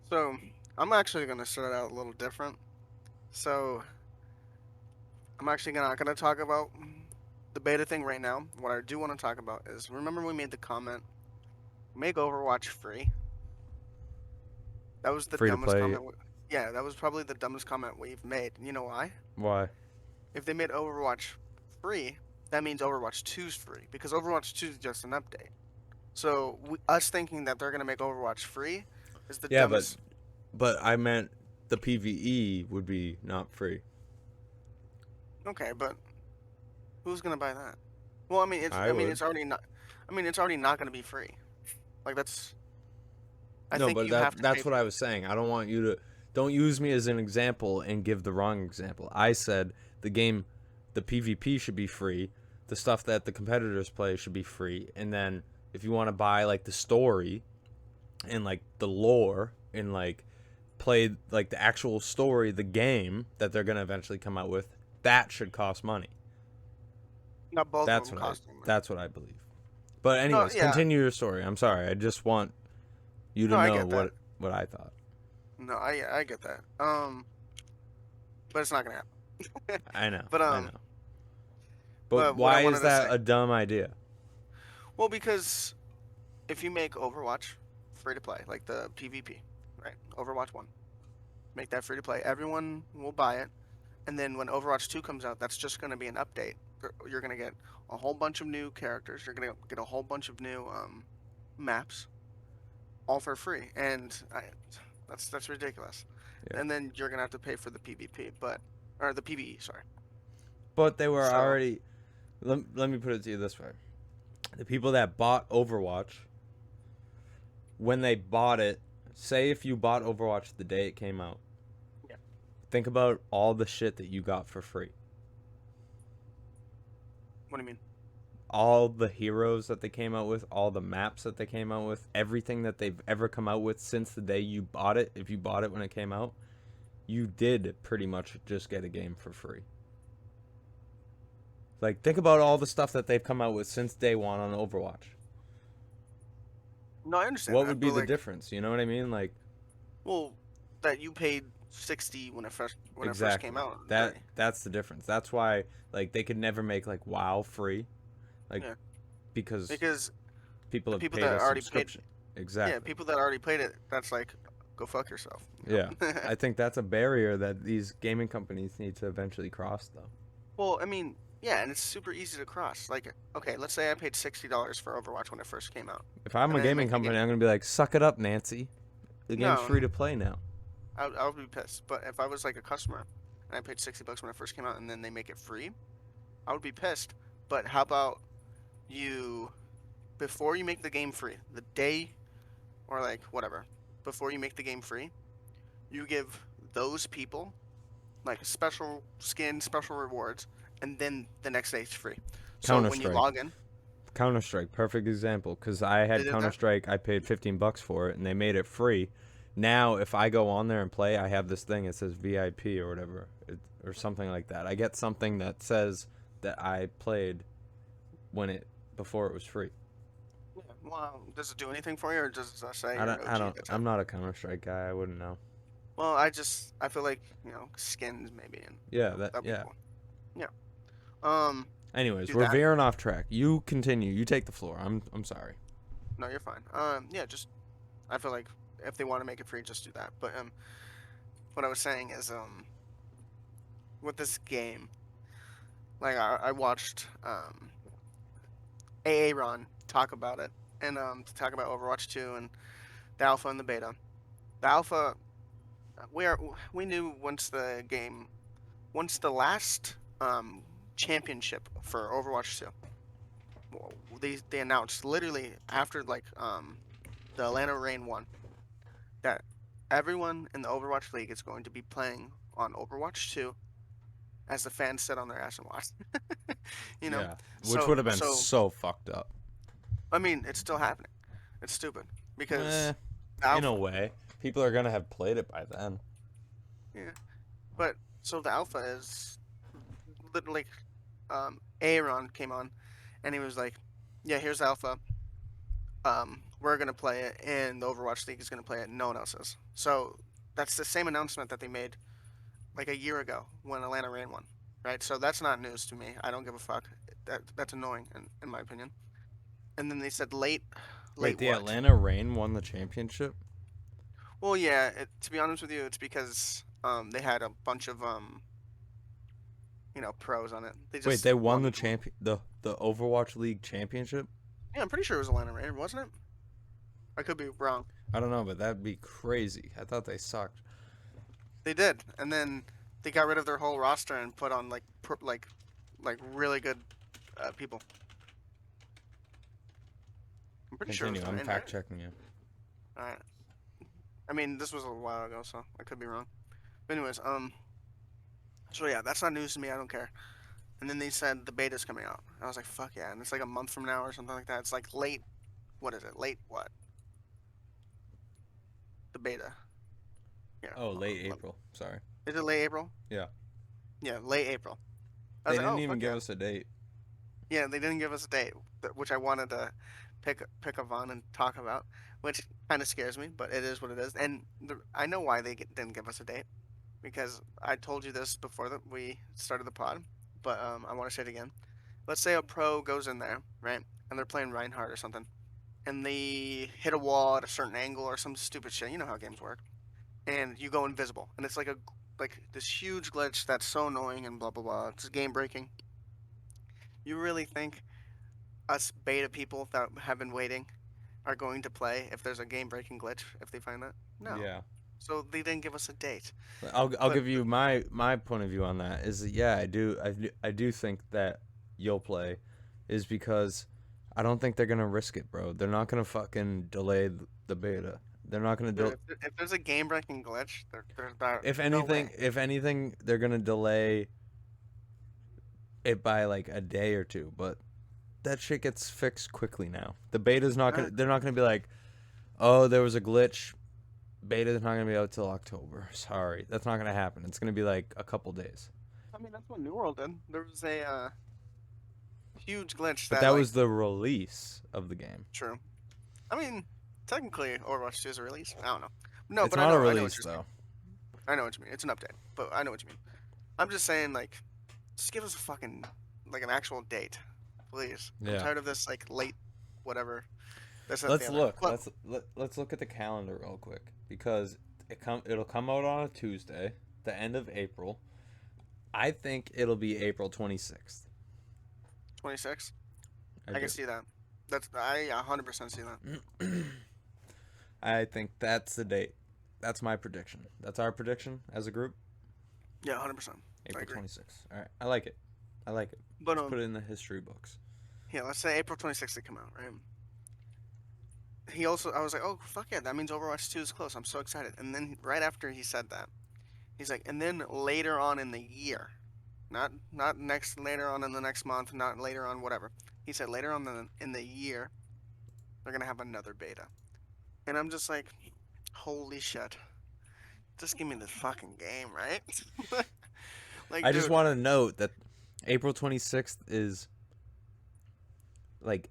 Speaker 2: So, I'm actually going to start out a little different. So, I'm actually not going to talk about the beta thing right now. What I do want to talk about is, remember we made the comment, make Overwatch free? That was the dumbest comment. Yeah, that was probably the dumbest comment we've made. You know why?
Speaker 1: Why?
Speaker 2: If they made Overwatch free, that means Overwatch 2's free, because Overwatch 2 is just an update. So us thinking that they're gonna make Overwatch free is the dumbest.
Speaker 1: But I meant the PvE would be not free.
Speaker 2: Okay, but who's gonna buy that? Well, I mean, it's already not. I mean, it's already not gonna be free. Like that's.
Speaker 1: That's what I was saying. I don't want you to. Don't use me as an example and give the wrong example. I said the game, the PvP should be free. The stuff that the competitors play should be free. And then if you want to buy like the story and like the lore and like play like the actual story, the game that they're going to eventually come out with, that should cost money.
Speaker 2: Not both of them cost money.
Speaker 1: That's what I believe. But anyways, continue your story. I'm sorry. I just want you to know what I thought.
Speaker 2: No, I get that. But it's not going to happen.
Speaker 1: I know.
Speaker 2: But
Speaker 1: I know. But why is that a dumb idea?
Speaker 2: Well, because if you make Overwatch free to play, like the PvP, right? Overwatch 1. Make that free to play. Everyone will buy it. And then when Overwatch 2 comes out, that's just going to be an update. You're going to get a whole bunch of new characters. You're going to get a whole bunch of new maps, all for free. And that's ridiculous. Yeah. And then you're going to have to pay for the PvP, or the PvE, sorry.
Speaker 1: But they were already... Let me put it to you this way. The people that bought Overwatch, when they bought it, say if you bought Overwatch the day it came out, think about all the shit that you got for free.
Speaker 2: What do you mean?
Speaker 1: All the heroes that they came out with, all the maps that they came out with, everything that they've ever come out with since the day you bought it, if you bought it when it came out, you did pretty much just get a game for free. Like, think about all the stuff that they've come out with since day one on Overwatch.
Speaker 2: No, I understand.
Speaker 1: What would be the difference? You know what I mean? Like,
Speaker 2: well, that you paid $60 when it first came out.
Speaker 1: That's the difference. That's why like they could never make like WoW free, like because people have paid a subscription. Exactly.
Speaker 2: Yeah, people that already played it. That's like, go fuck yourself.
Speaker 1: Yeah, I think that's a barrier that these gaming companies need to eventually cross, though.
Speaker 2: Well, I mean. Yeah, and it's super easy to cross. Like, okay, let's say I paid $60 for Overwatch when it first came out.
Speaker 1: If I'm a gaming company, I'm going to be like, suck it up, Nancy. The game's free to play now.
Speaker 2: I would be pissed. But if I was like a customer and I paid $60 when it first came out and then they make it free, I would be pissed. But how about you, before you make the game free, the day or like whatever, before you make the game free, you give those people like special skin, special rewards, and then the next day it's free. So when you log in,
Speaker 1: Counter-Strike, perfect example, because I had Counter-Strike, I paid $15 for it, and they made it free. Now, if I go on there and play, I have this thing, it says VIP or whatever, or something like that. I get something that says that I played before it was free.
Speaker 2: Yeah, well, does it do anything for you, or does it say?
Speaker 1: I'm not a Counter-Strike guy. I wouldn't know.
Speaker 2: Well, I feel like skins maybe. That'd be cool. Yeah.
Speaker 1: Anyways, we're veering off track. You continue. You take the floor. I'm sorry.
Speaker 2: No, you're fine. Yeah, just I feel like if they want to make it free, just do that. But what I was saying is with this game, like I watched Aaron talk about it, and to talk about Overwatch 2 and the alpha and the beta. The alpha, we knew once the last championship for Overwatch 2, they announced literally after like the Atlanta Reign won that everyone in the Overwatch League is going to be playing on Overwatch 2 as the fans sit on their ass and watch.
Speaker 1: Yeah, which would have been so fucked up.
Speaker 2: I mean, it's still happening. It's stupid because
Speaker 1: in a way, people are gonna have played it by then.
Speaker 2: Yeah, but so the alpha is literally, Aaron came on, and he was like, "Yeah, here's alpha. We're gonna play it, and the Overwatch League is gonna play it. And no one else is." So that's the same announcement that they made like a year ago when Atlanta Reign won, right? So that's not news to me. I don't give a fuck. That's annoying in my opinion. And then they said late.
Speaker 1: Wait, the
Speaker 2: what?
Speaker 1: Atlanta Reign won the championship?
Speaker 2: Well, yeah. To be honest with you, it's because they had a bunch of pros on it.
Speaker 1: Wait, they won the the Overwatch League championship?
Speaker 2: Yeah, I'm pretty sure it was Atlanta Reign, wasn't it? I could be wrong.
Speaker 1: I don't know, but that'd be crazy. I thought they sucked.
Speaker 2: They did, and then they got rid of their whole roster and put on like really good people. I'm pretty sure.
Speaker 1: I'm fact checking you.
Speaker 2: All right. I mean, this was a while ago, so I could be wrong. But anyways, so yeah, that's not news to me. I don't care. And then they said the beta's coming out. I was like, fuck yeah, and it's like a month from now or something like that. It's like late. What is it? Late what? The beta. Yeah.
Speaker 1: Oh, late April. Sorry.
Speaker 2: Is it late April?
Speaker 1: Yeah.
Speaker 2: Yeah, late April.
Speaker 1: They didn't even give us a date.
Speaker 2: Yeah, they didn't give us a date, which I wanted to pick up on and talk about, which kind of scares me, but it is what it is. And I know why they didn't give us a date, because I told you this before that we started the pod, but I want to say it again. Let's say a pro goes in there, right, and they're playing Reinhardt or something, and they hit a wall at a certain angle or some stupid shit. You know how games work. And you go invisible, and it's like this huge glitch that's so annoying and blah blah blah. It's game breaking. You really think us beta people that have been waiting are going to play if there's a game breaking glitch if they find that? No.
Speaker 1: Yeah.
Speaker 2: So they didn't give us a date.
Speaker 1: I'll give you my point of view on that. Is that, yeah, I do think that you'll play, is because I don't think they're gonna risk it, bro. They're not gonna fucking delay the beta. They're not gonna do.
Speaker 2: If there's a game breaking glitch, there's about.
Speaker 1: If anything, they're gonna delay it by like a day or two, but that shit gets fixed quickly now. The beta's not gonna. They're not gonna be like, oh, there was a glitch. Beta's not gonna be out till October. Sorry, that's not gonna happen. It's gonna be like a couple days.
Speaker 2: I mean, that's what New World did. There was a huge glitch.
Speaker 1: But that was the release of the game.
Speaker 2: True. I mean, technically, Overwatch 2 is a release. I don't know. No,
Speaker 1: it's
Speaker 2: but
Speaker 1: not
Speaker 2: I know,
Speaker 1: a release though.
Speaker 2: I know what you mean. It's an update, but I know what you mean. I'm just saying, like, just give us a fucking an actual date, please.
Speaker 1: Yeah.
Speaker 2: I'm tired of this late, whatever.
Speaker 1: Let's look. Let's look at the calendar real quick, because it'll come out on a Tuesday, the end of April. I think it'll be April 26th.
Speaker 2: 26th? I can see that. I 100% see that.
Speaker 1: I think that's the date. That's my prediction. That's our prediction as a group.
Speaker 2: Yeah, 100%.
Speaker 1: April 26th. All right, I like it.
Speaker 2: But
Speaker 1: let's put it in the history books.
Speaker 2: Yeah, let's say April 26th they come out, right? I was like, oh fuck yeah, that means Overwatch 2 is close. I'm so excited. And then right after he said that, he's like, and then later on in the year, not later on in the next month, not later on whatever. He said later on in the year, they're gonna have another beta. And I'm just like, holy shit. Just give me this fucking game, right?
Speaker 1: I just want to note that April 26th is like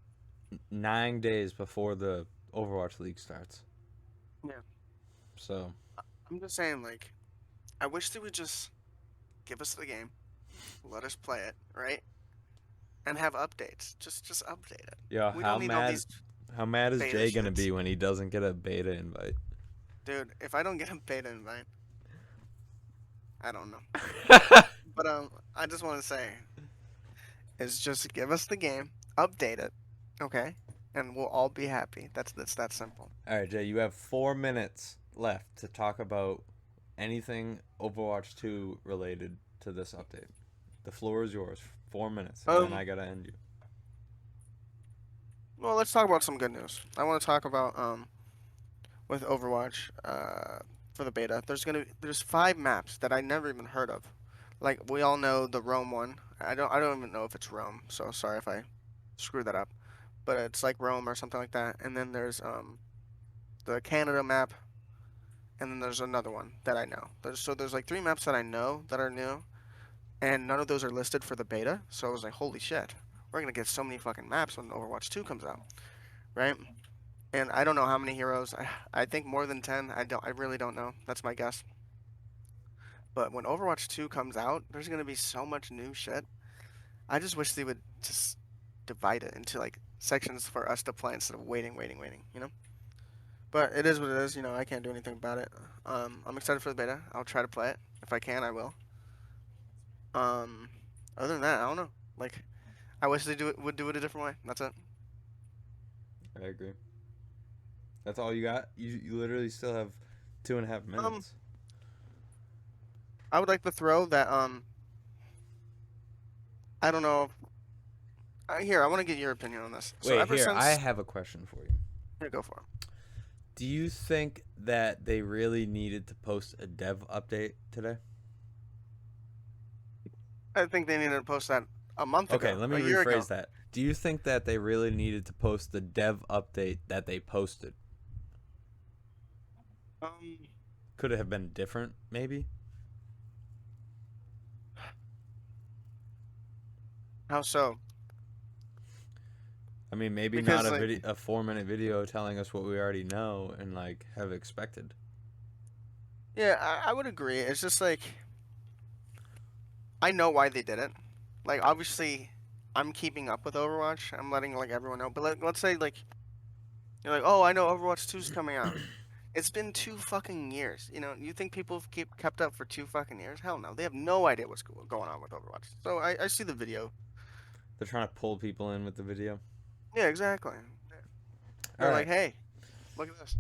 Speaker 1: 9 days before the Overwatch League starts.
Speaker 2: Yeah.
Speaker 1: So
Speaker 2: I'm just saying, like, I wish they would just give us the game, let us play it, right? And have updates. Just update it.
Speaker 1: Yeah, how mad is Jay gonna be when he doesn't get a beta invite?
Speaker 2: Dude, if I don't get a beta invite, I don't know. But I just want to say, is just give us the game, update it, okay, and we'll all be happy. That's that simple.
Speaker 1: All right, Jay, you have 4 minutes left to talk about anything Overwatch 2 related to this update. The floor is yours. 4 minutes, and then I gotta end you.
Speaker 2: Well, let's talk about some good news. I want to talk about with Overwatch for the beta. There's 5 maps that I never even heard of. Like we all know the Rome one. I don't even know if it's Rome. So sorry if I screwed that up. But it's like Rome or something like that. And then there's the Canada map, and then there's another one that I know. There's like 3 maps that I know that are new, and none of those are listed for the beta. So I was like, holy shit, we're gonna get so many fucking maps when Overwatch 2 comes out, right? And I don't know how many heroes. I think more than 10. I really don't know. That's my guess. But when Overwatch 2 comes out, there's gonna be so much new shit. I just wish they would just divide it into like sections for us to play instead of waiting. But it is what it is. I can't do anything about it. I'm excited for the beta. I'll try to play it if I can. I will. Um, Other than that, I don't know. Like, I wish they would do it a different way. That's it.
Speaker 1: I agree. That's all you got? You literally still have 2.5 minutes.
Speaker 2: I would like to throw that. I don't know. Here, I want to get your opinion on this. So
Speaker 1: Wait,
Speaker 2: ever
Speaker 1: here,
Speaker 2: since,
Speaker 1: I have a question for you.
Speaker 2: here, go for it.
Speaker 1: Do you think that they really needed to post a dev update today?
Speaker 2: I think they needed to post that a month ago.
Speaker 1: Okay, let me
Speaker 2: a year ago.
Speaker 1: rephrase that. Do you think that they really needed to post the dev update that they posted? Could it have been different, maybe?
Speaker 2: How so?
Speaker 1: I mean, maybe
Speaker 2: Because,
Speaker 1: not
Speaker 2: like,
Speaker 1: a 4-minute video telling us what we already know and like have expected.
Speaker 2: Yeah, I would agree. It's just like I know why they did it. Like obviously, I'm keeping up with Overwatch. I'm letting like everyone know. But let's say like you're like, oh, I know Overwatch 2 is coming out. It's been 2 fucking years. You think people have kept up for 2 fucking years? Hell no. They have no idea what's going on with Overwatch. So I see the video.
Speaker 1: They're trying to pull people in with the video.
Speaker 2: Yeah, exactly. They're
Speaker 1: All
Speaker 2: like,
Speaker 1: right.
Speaker 2: hey, look at this.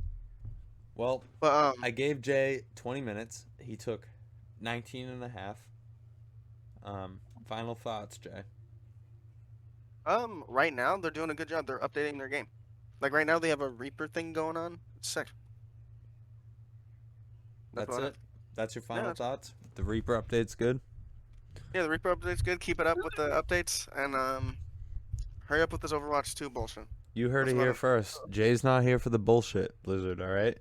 Speaker 1: Well,
Speaker 2: But
Speaker 1: I gave Jay 20 minutes. He took 19 and a half. Final thoughts, Jay.
Speaker 2: right now they're doing a good job. They're updating their game. Like right now they have a Reaper thing going on. It's sick.
Speaker 1: That's
Speaker 2: about
Speaker 1: it. That's your final
Speaker 2: that's it.
Speaker 1: thoughts. The Reaper update's good.
Speaker 2: Yeah, the Reaper update's good. Keep it up with the updates and hurry up with this Overwatch 2 bullshit.
Speaker 1: You heard
Speaker 2: That's
Speaker 1: it
Speaker 2: about
Speaker 1: here
Speaker 2: it.
Speaker 1: first. Jay's not here for the bullshit, Blizzard. All right.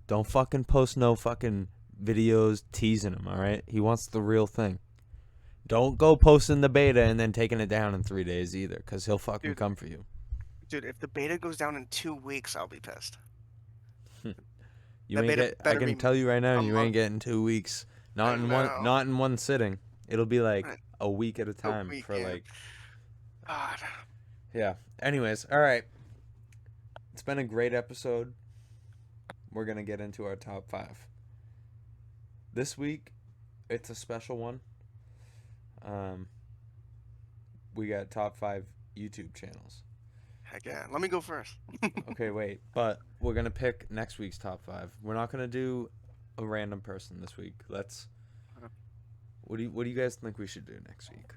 Speaker 1: Don't fucking post no fucking videos teasing him. All right. He wants the real thing. Don't go posting the beta and then taking it down in 3 days either, because he'll fucking
Speaker 2: Dude.
Speaker 1: come for you.
Speaker 2: Dude, if the beta goes down in 2 weeks, I'll be pissed.
Speaker 1: You
Speaker 2: That
Speaker 1: ain't
Speaker 2: beta
Speaker 1: get. I
Speaker 2: better
Speaker 1: can
Speaker 2: be
Speaker 1: tell you right now,
Speaker 2: a
Speaker 1: you
Speaker 2: month.
Speaker 1: ain't getting 2 weeks. Not
Speaker 2: I
Speaker 1: in
Speaker 2: know.
Speaker 1: one. Not in one sitting. It'll be like
Speaker 2: Right.
Speaker 1: a week at a time
Speaker 2: week,
Speaker 1: for
Speaker 2: yeah.
Speaker 1: like.
Speaker 2: God.
Speaker 1: Yeah. Anyways, all right. It's been a great episode. We're gonna get into our top 5. This week, it's a special one. We got top 5 YouTube channels.
Speaker 2: Heck yeah. Let me go first.
Speaker 1: Okay, wait, but we're gonna pick next week's top 5. We're not gonna do a random person this week. Let's. What do you guys think we should do next week?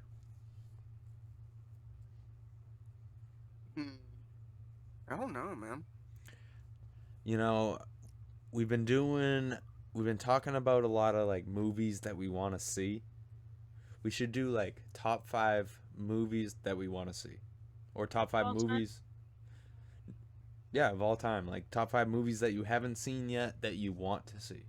Speaker 2: I don't know, man.
Speaker 1: We've been talking about a lot of like movies that we want to see. We should do like top 5 movies that we want to see, or top 5 movies. Yeah, of all time, like top 5 movies that you haven't seen yet that you want to see.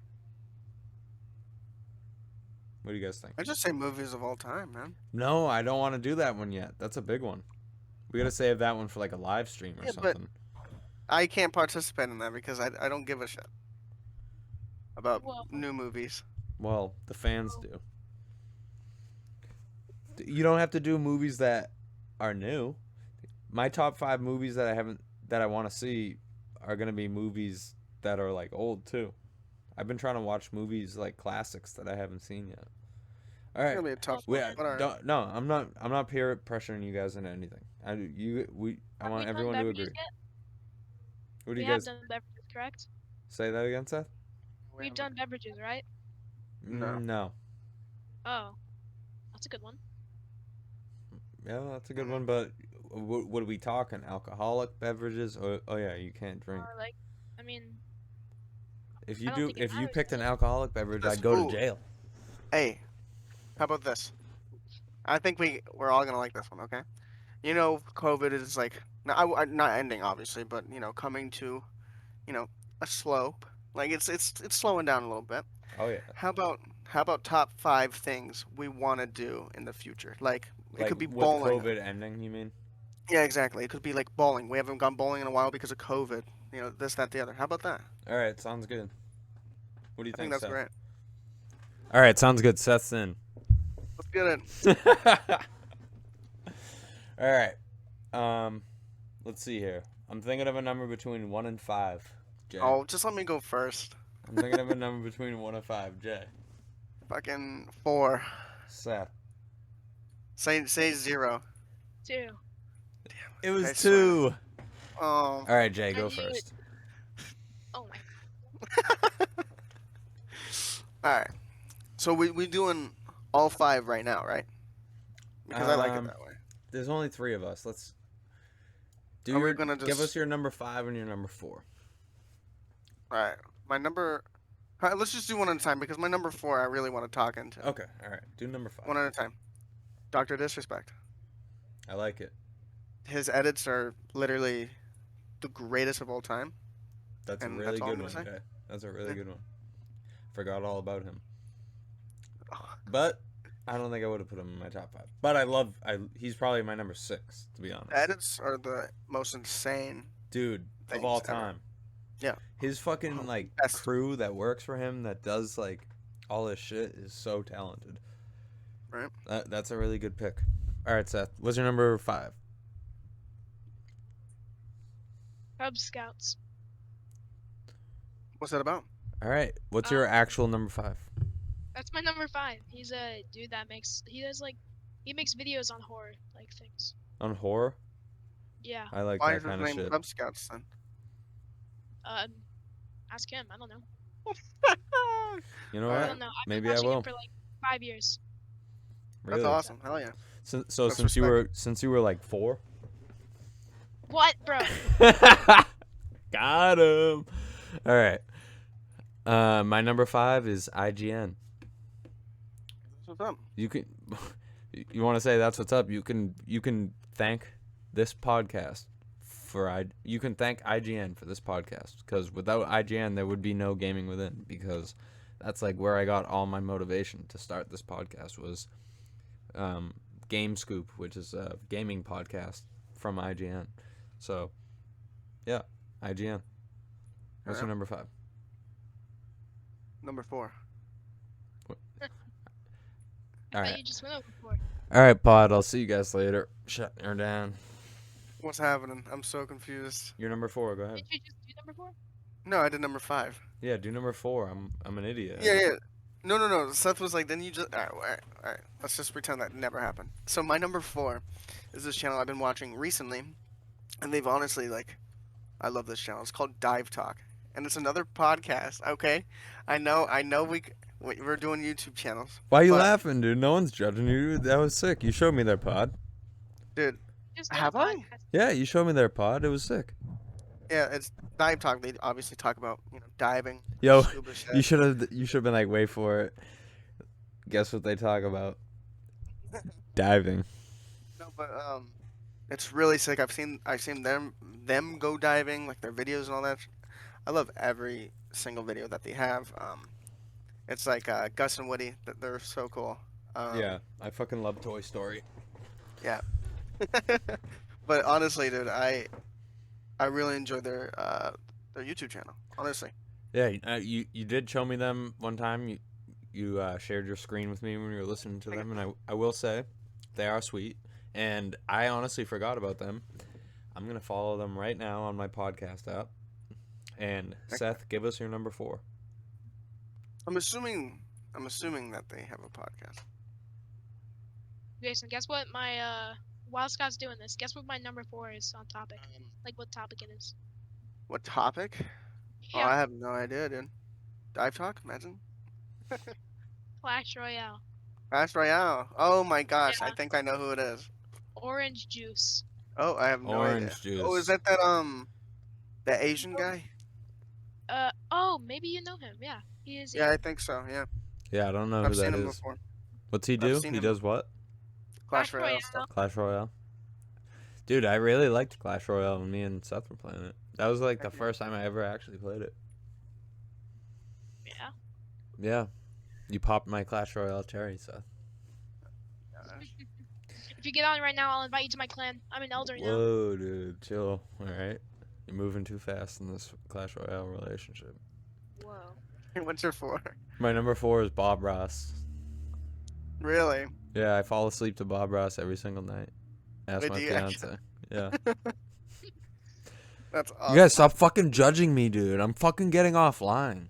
Speaker 1: What do you guys think?
Speaker 2: I just say movies of all time, man.
Speaker 1: No, I don't want to do that one yet. That's a big one. We gotta save that one for like a live stream or something.
Speaker 2: I can't participate in that because I don't give a shit about new movies.
Speaker 1: Well, the fans do. You don't have to do movies that are new. My top 5 movies that I want to see are gonna be movies that are like old too. I've been trying to watch movies like classics that I haven't seen yet. All right.
Speaker 2: It's gonna be a tough
Speaker 1: We,
Speaker 2: one. But all right.
Speaker 1: don't, no, I'm not peer pressuring you guys into anything. I
Speaker 3: Have
Speaker 1: want
Speaker 3: we done
Speaker 1: everyone to
Speaker 3: beverages
Speaker 1: agree.
Speaker 3: yet?
Speaker 1: What do
Speaker 3: We
Speaker 1: you
Speaker 3: have
Speaker 1: guys
Speaker 3: done beverages, correct?
Speaker 1: say that again, Seth?
Speaker 3: We've done beverages, right?
Speaker 2: No.
Speaker 1: No.
Speaker 3: Oh, that's a good one.
Speaker 1: Yeah, that's a good one. But what are we talking? Alcoholic beverages? Oh yeah, you can't drink.
Speaker 3: Like, I mean,
Speaker 1: If
Speaker 3: I
Speaker 1: you
Speaker 3: don't
Speaker 1: do,
Speaker 3: think it
Speaker 1: if you
Speaker 3: matters,
Speaker 1: picked an
Speaker 3: does it?
Speaker 1: alcoholic beverage,
Speaker 2: This-
Speaker 1: I'd go to
Speaker 2: ooh.
Speaker 1: jail.
Speaker 2: Hey, how about this? I think we're all gonna like this one. Okay. You know, COVID is like not ending obviously, but coming to a slope. Like it's slowing down a little bit.
Speaker 1: Oh yeah.
Speaker 2: How about top 5 things we want to do in the future? Like it
Speaker 1: Like
Speaker 2: could be
Speaker 1: with
Speaker 2: bowling.
Speaker 1: COVID ending, you mean?
Speaker 2: Yeah, exactly. It could be like bowling. We haven't gone bowling in a while because of COVID. This, that, the other. How about that?
Speaker 1: All right, sounds good. What do you
Speaker 2: I think
Speaker 1: think,
Speaker 2: that's
Speaker 1: Seth?
Speaker 2: great.
Speaker 1: All right, sounds good. Seth's in.
Speaker 2: Let's get it.
Speaker 1: All right. Let's see here. I'm thinking of a number between 1 and 5. Jay.
Speaker 2: Oh, just let me go first.
Speaker 1: I'm thinking of a number between 1 and 5. Jay.
Speaker 2: Fucking 4.
Speaker 1: Seth.
Speaker 2: Say 0.
Speaker 3: 2.
Speaker 1: It was
Speaker 2: I
Speaker 1: 2.
Speaker 2: Oh.
Speaker 1: All right, Jay, go
Speaker 3: And you-
Speaker 1: first.
Speaker 3: Oh my.
Speaker 2: All right. So we doing all 5 right now, right? Because I like it that way.
Speaker 1: There's only 3 of us. Let's do.
Speaker 2: Are we gonna
Speaker 1: give
Speaker 2: just-
Speaker 1: us your number 5 and your number 4.
Speaker 2: All right. My number. All right, let's just do one at a time because my number 4 I really want to talk into.
Speaker 1: Okay. All right. Do number 5.
Speaker 2: One at a time. Dr. Disrespect.
Speaker 1: I like it.
Speaker 2: His edits are literally the greatest of all time.
Speaker 1: That's
Speaker 2: And
Speaker 1: a really
Speaker 2: that's all I'm
Speaker 1: good one,
Speaker 2: gonna say.
Speaker 1: Jay. That's a really
Speaker 2: Yeah.
Speaker 1: good one. Forgot all about him. But I don't think I would have put him in my top 5. But he's probably my number 6, to be honest.
Speaker 2: The edits are the most insane.
Speaker 1: Dude, of
Speaker 2: things
Speaker 1: all
Speaker 2: ever.
Speaker 1: time.
Speaker 2: Yeah.
Speaker 1: His fucking
Speaker 2: Best.
Speaker 1: crew that works for him that does all this shit is so talented.
Speaker 2: Right.
Speaker 1: That's a really good pick. All right, Seth. What's your number 5?
Speaker 3: Cub Scouts.
Speaker 2: What's that about?
Speaker 1: All right. What's your actual number 5?
Speaker 3: That's my number 5. He's a dude that he makes videos on horror things.
Speaker 1: On horror?
Speaker 3: Yeah.
Speaker 1: I like
Speaker 2: Why
Speaker 1: that
Speaker 2: is his
Speaker 1: kind of
Speaker 2: name
Speaker 1: shit.
Speaker 2: Cub Scouts then?
Speaker 3: Ask him. I don't know.
Speaker 1: You know
Speaker 2: I
Speaker 3: I
Speaker 1: what?
Speaker 3: don't know. I've
Speaker 1: Maybe
Speaker 3: been
Speaker 1: I
Speaker 3: watching
Speaker 1: will.
Speaker 3: him for 5 years.
Speaker 1: Really?
Speaker 2: That's awesome. Hell yeah.
Speaker 1: So
Speaker 2: That's
Speaker 1: since you were 4?
Speaker 3: What, bro?
Speaker 1: Got him. All right. My number 5 is IGN.
Speaker 2: What's up?
Speaker 1: You can, you want to say that's what's up? You can thank this podcast you can thank IGN for this podcast, because without IGN there would be no Gaming Within, because that's where I got all my motivation to start this podcast was Game Scoop, which is a gaming podcast from IGN. So yeah, IGN. What's your number 5?
Speaker 2: Number 4.
Speaker 1: All right.
Speaker 3: You just went over 4.
Speaker 1: All right, pod. I'll see you guys later. Shut her down.
Speaker 2: What's happening? I'm so confused.
Speaker 1: You're number 4. Go ahead.
Speaker 3: Did you just do number 4?
Speaker 2: No, I did number 5.
Speaker 1: Yeah, do number 4. I'm an idiot.
Speaker 2: Yeah. No. Seth was like, then you just. All right. Let's just pretend that never happened. So my number 4 is this channel I've been watching recently, and they've honestly I love this channel. It's called Dive Talk, and it's another podcast. Okay, I know we're doing YouTube channels.
Speaker 1: Why are you
Speaker 2: but-
Speaker 1: laughing, dude? No one's judging you. That was sick. You showed me their pod.
Speaker 2: Dude.
Speaker 3: Just
Speaker 2: Have
Speaker 3: did a
Speaker 2: I?
Speaker 3: podcast.
Speaker 1: Yeah, you showed me their pod. It was sick.
Speaker 2: Yeah, it's Dive Talk. They obviously talk about diving.
Speaker 1: Yo,
Speaker 2: scuba shit.
Speaker 1: you should have been wait for it. Guess what they talk about? Diving.
Speaker 2: No, but it's really sick. I've seen them go diving, their videos and all that. I love every single video that they have. It's Gus and Woody. They're so cool.
Speaker 1: Yeah, I fucking love Toy Story.
Speaker 2: Yeah. But honestly, dude, I really enjoy their YouTube channel. Honestly.
Speaker 1: Yeah, you did show me them one time. You shared your screen with me when you were listening to them, and I will say they are sweet. And I honestly forgot about them. I'm gonna follow them right now on my podcast app. And Seth, give us your number 4.
Speaker 2: I'm assuming that they have a podcast.
Speaker 3: Jason, guess what my while Scott's doing this, guess what my number 4 is on topic? Like what topic it is.
Speaker 2: What topic? Oh,
Speaker 3: Yeah.
Speaker 2: I have no idea, dude. Dive talk? Imagine.
Speaker 3: Clash Royale.
Speaker 2: Clash Royale. Oh my gosh,
Speaker 3: Yeah.
Speaker 2: I think I know who it is.
Speaker 3: Orange juice.
Speaker 2: Oh, I have no idea.
Speaker 1: Orange juice.
Speaker 2: Oh, is that that Asian guy?
Speaker 3: Oh, maybe you know him. Yeah, he is.
Speaker 2: Yeah, I think so. Yeah,
Speaker 1: Yeah, I don't know who
Speaker 2: I've
Speaker 1: that
Speaker 2: seen him
Speaker 1: is.
Speaker 2: before.
Speaker 1: What's he
Speaker 2: I've
Speaker 1: do?
Speaker 2: seen
Speaker 1: He
Speaker 2: him
Speaker 1: does what?
Speaker 2: Clash Royale stuff.
Speaker 1: Clash Royale. Dude, I really liked Clash Royale when me and Seth were playing it. That was like the first time I ever actually played it.
Speaker 3: Yeah.
Speaker 1: Yeah. You popped my Clash Royale cherry, Seth.
Speaker 3: If you get on right now, I'll invite you to my clan. I'm an elder now.
Speaker 1: Whoa, dude. Chill. Alright. You're moving too fast in this Clash Royale relationship.
Speaker 3: Whoa.
Speaker 2: What's your 4?
Speaker 1: My number 4 is Bob Ross.
Speaker 2: Really?
Speaker 1: Yeah, I fall asleep to Bob Ross every single night. Ask
Speaker 2: Wait,
Speaker 1: my
Speaker 2: do you
Speaker 1: fiance. Yeah.
Speaker 2: That's awesome.
Speaker 1: You guys stop fucking judging me, dude. I'm fucking getting offline.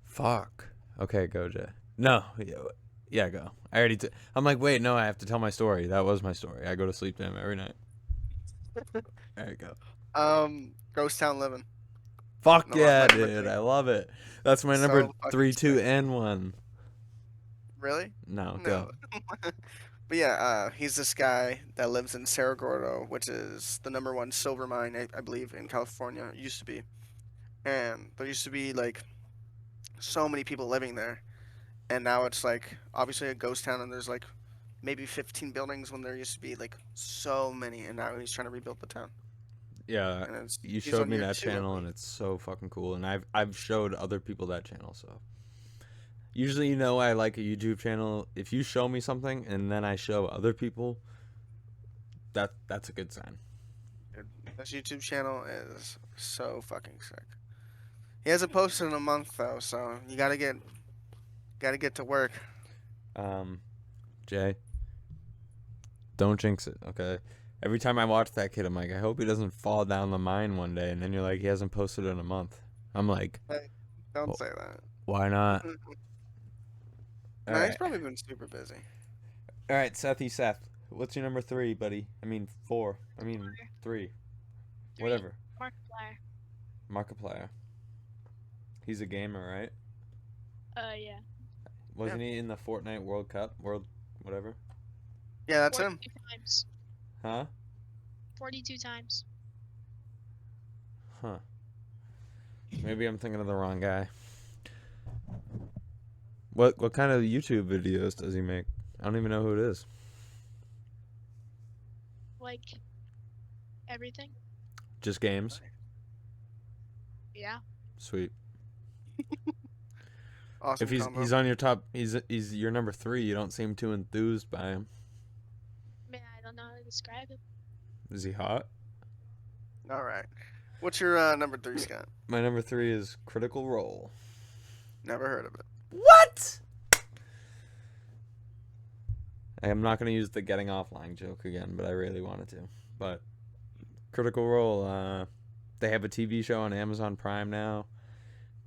Speaker 1: Fuck. Okay, go, Jay. No. Yeah, go. I already. I'm like, wait, no, I have to tell my story. That was my story. I go to sleep to him every night. There you go.
Speaker 2: Ghost Town Living.
Speaker 1: Fuck
Speaker 2: No,
Speaker 1: yeah,
Speaker 2: my number
Speaker 1: dude.
Speaker 2: 3.
Speaker 1: I love it. That's my number
Speaker 2: So fucking
Speaker 1: 3, 2,
Speaker 2: sick.
Speaker 1: and 1.
Speaker 2: Really?
Speaker 1: No, go.
Speaker 2: But yeah, he's this guy that lives in Cerro Gordo, which is the #1 silver mine, I believe, in California. It used to be. And there used to be, like, so many people living there. And now it's, like, obviously a ghost town, and there's, like, maybe 15 buildings when there used to be, like, so many. And now he's trying to rebuild the town.
Speaker 1: Yeah,
Speaker 2: And
Speaker 1: you
Speaker 2: he's
Speaker 1: showed
Speaker 2: on
Speaker 1: me
Speaker 2: year
Speaker 1: that
Speaker 2: 2, I
Speaker 1: channel,
Speaker 2: believe.
Speaker 1: and it's so fucking cool. And I've showed other people that channel, so. Usually, you know, I like a YouTube channel. If you show me something and then I show other people, that's a good sign.
Speaker 2: Dude, this YouTube channel is so fucking sick. He hasn't posted in a month though, so you gotta get to work.
Speaker 1: Jay, don't jinx it, okay? Every time I watch that kid, I'm like, I hope he doesn't fall down the mine one day. And then you're like, he hasn't posted in a month. I'm like,
Speaker 2: Hey, don't
Speaker 1: well,
Speaker 2: say that.
Speaker 1: why not? All
Speaker 2: Nah, he's
Speaker 1: right,
Speaker 2: probably been super busy.
Speaker 1: all right, Seth. What's your number 3, buddy? I mean 4. I mean 3. Whatever.
Speaker 3: Markiplier.
Speaker 1: Markiplier. He's a gamer, right?
Speaker 3: Yeah.
Speaker 1: Wasn't he in the Fortnite World Cup? Whatever?
Speaker 2: Yeah, that's him.
Speaker 3: 42 times.
Speaker 1: Huh?
Speaker 3: 42 times.
Speaker 1: Huh. Maybe I'm thinking of the wrong guy. What kind of YouTube videos does he make? I don't even know who it is.
Speaker 3: Like everything.
Speaker 1: Just games?
Speaker 3: Yeah.
Speaker 1: Sweet.
Speaker 2: Awesome.
Speaker 1: If
Speaker 2: combo.
Speaker 1: he's on your top, he's your number 3. You don't seem too enthused by him.
Speaker 3: Man, I don't know how to describe it.
Speaker 1: Is he hot?
Speaker 2: All right. What's your number 3, Scott?
Speaker 1: My number 3 is Critical Role.
Speaker 2: Never heard of it.
Speaker 1: What? I am not going to use the getting offline joke again, but I really wanted to. But Critical Role, they have a TV show on Amazon Prime now.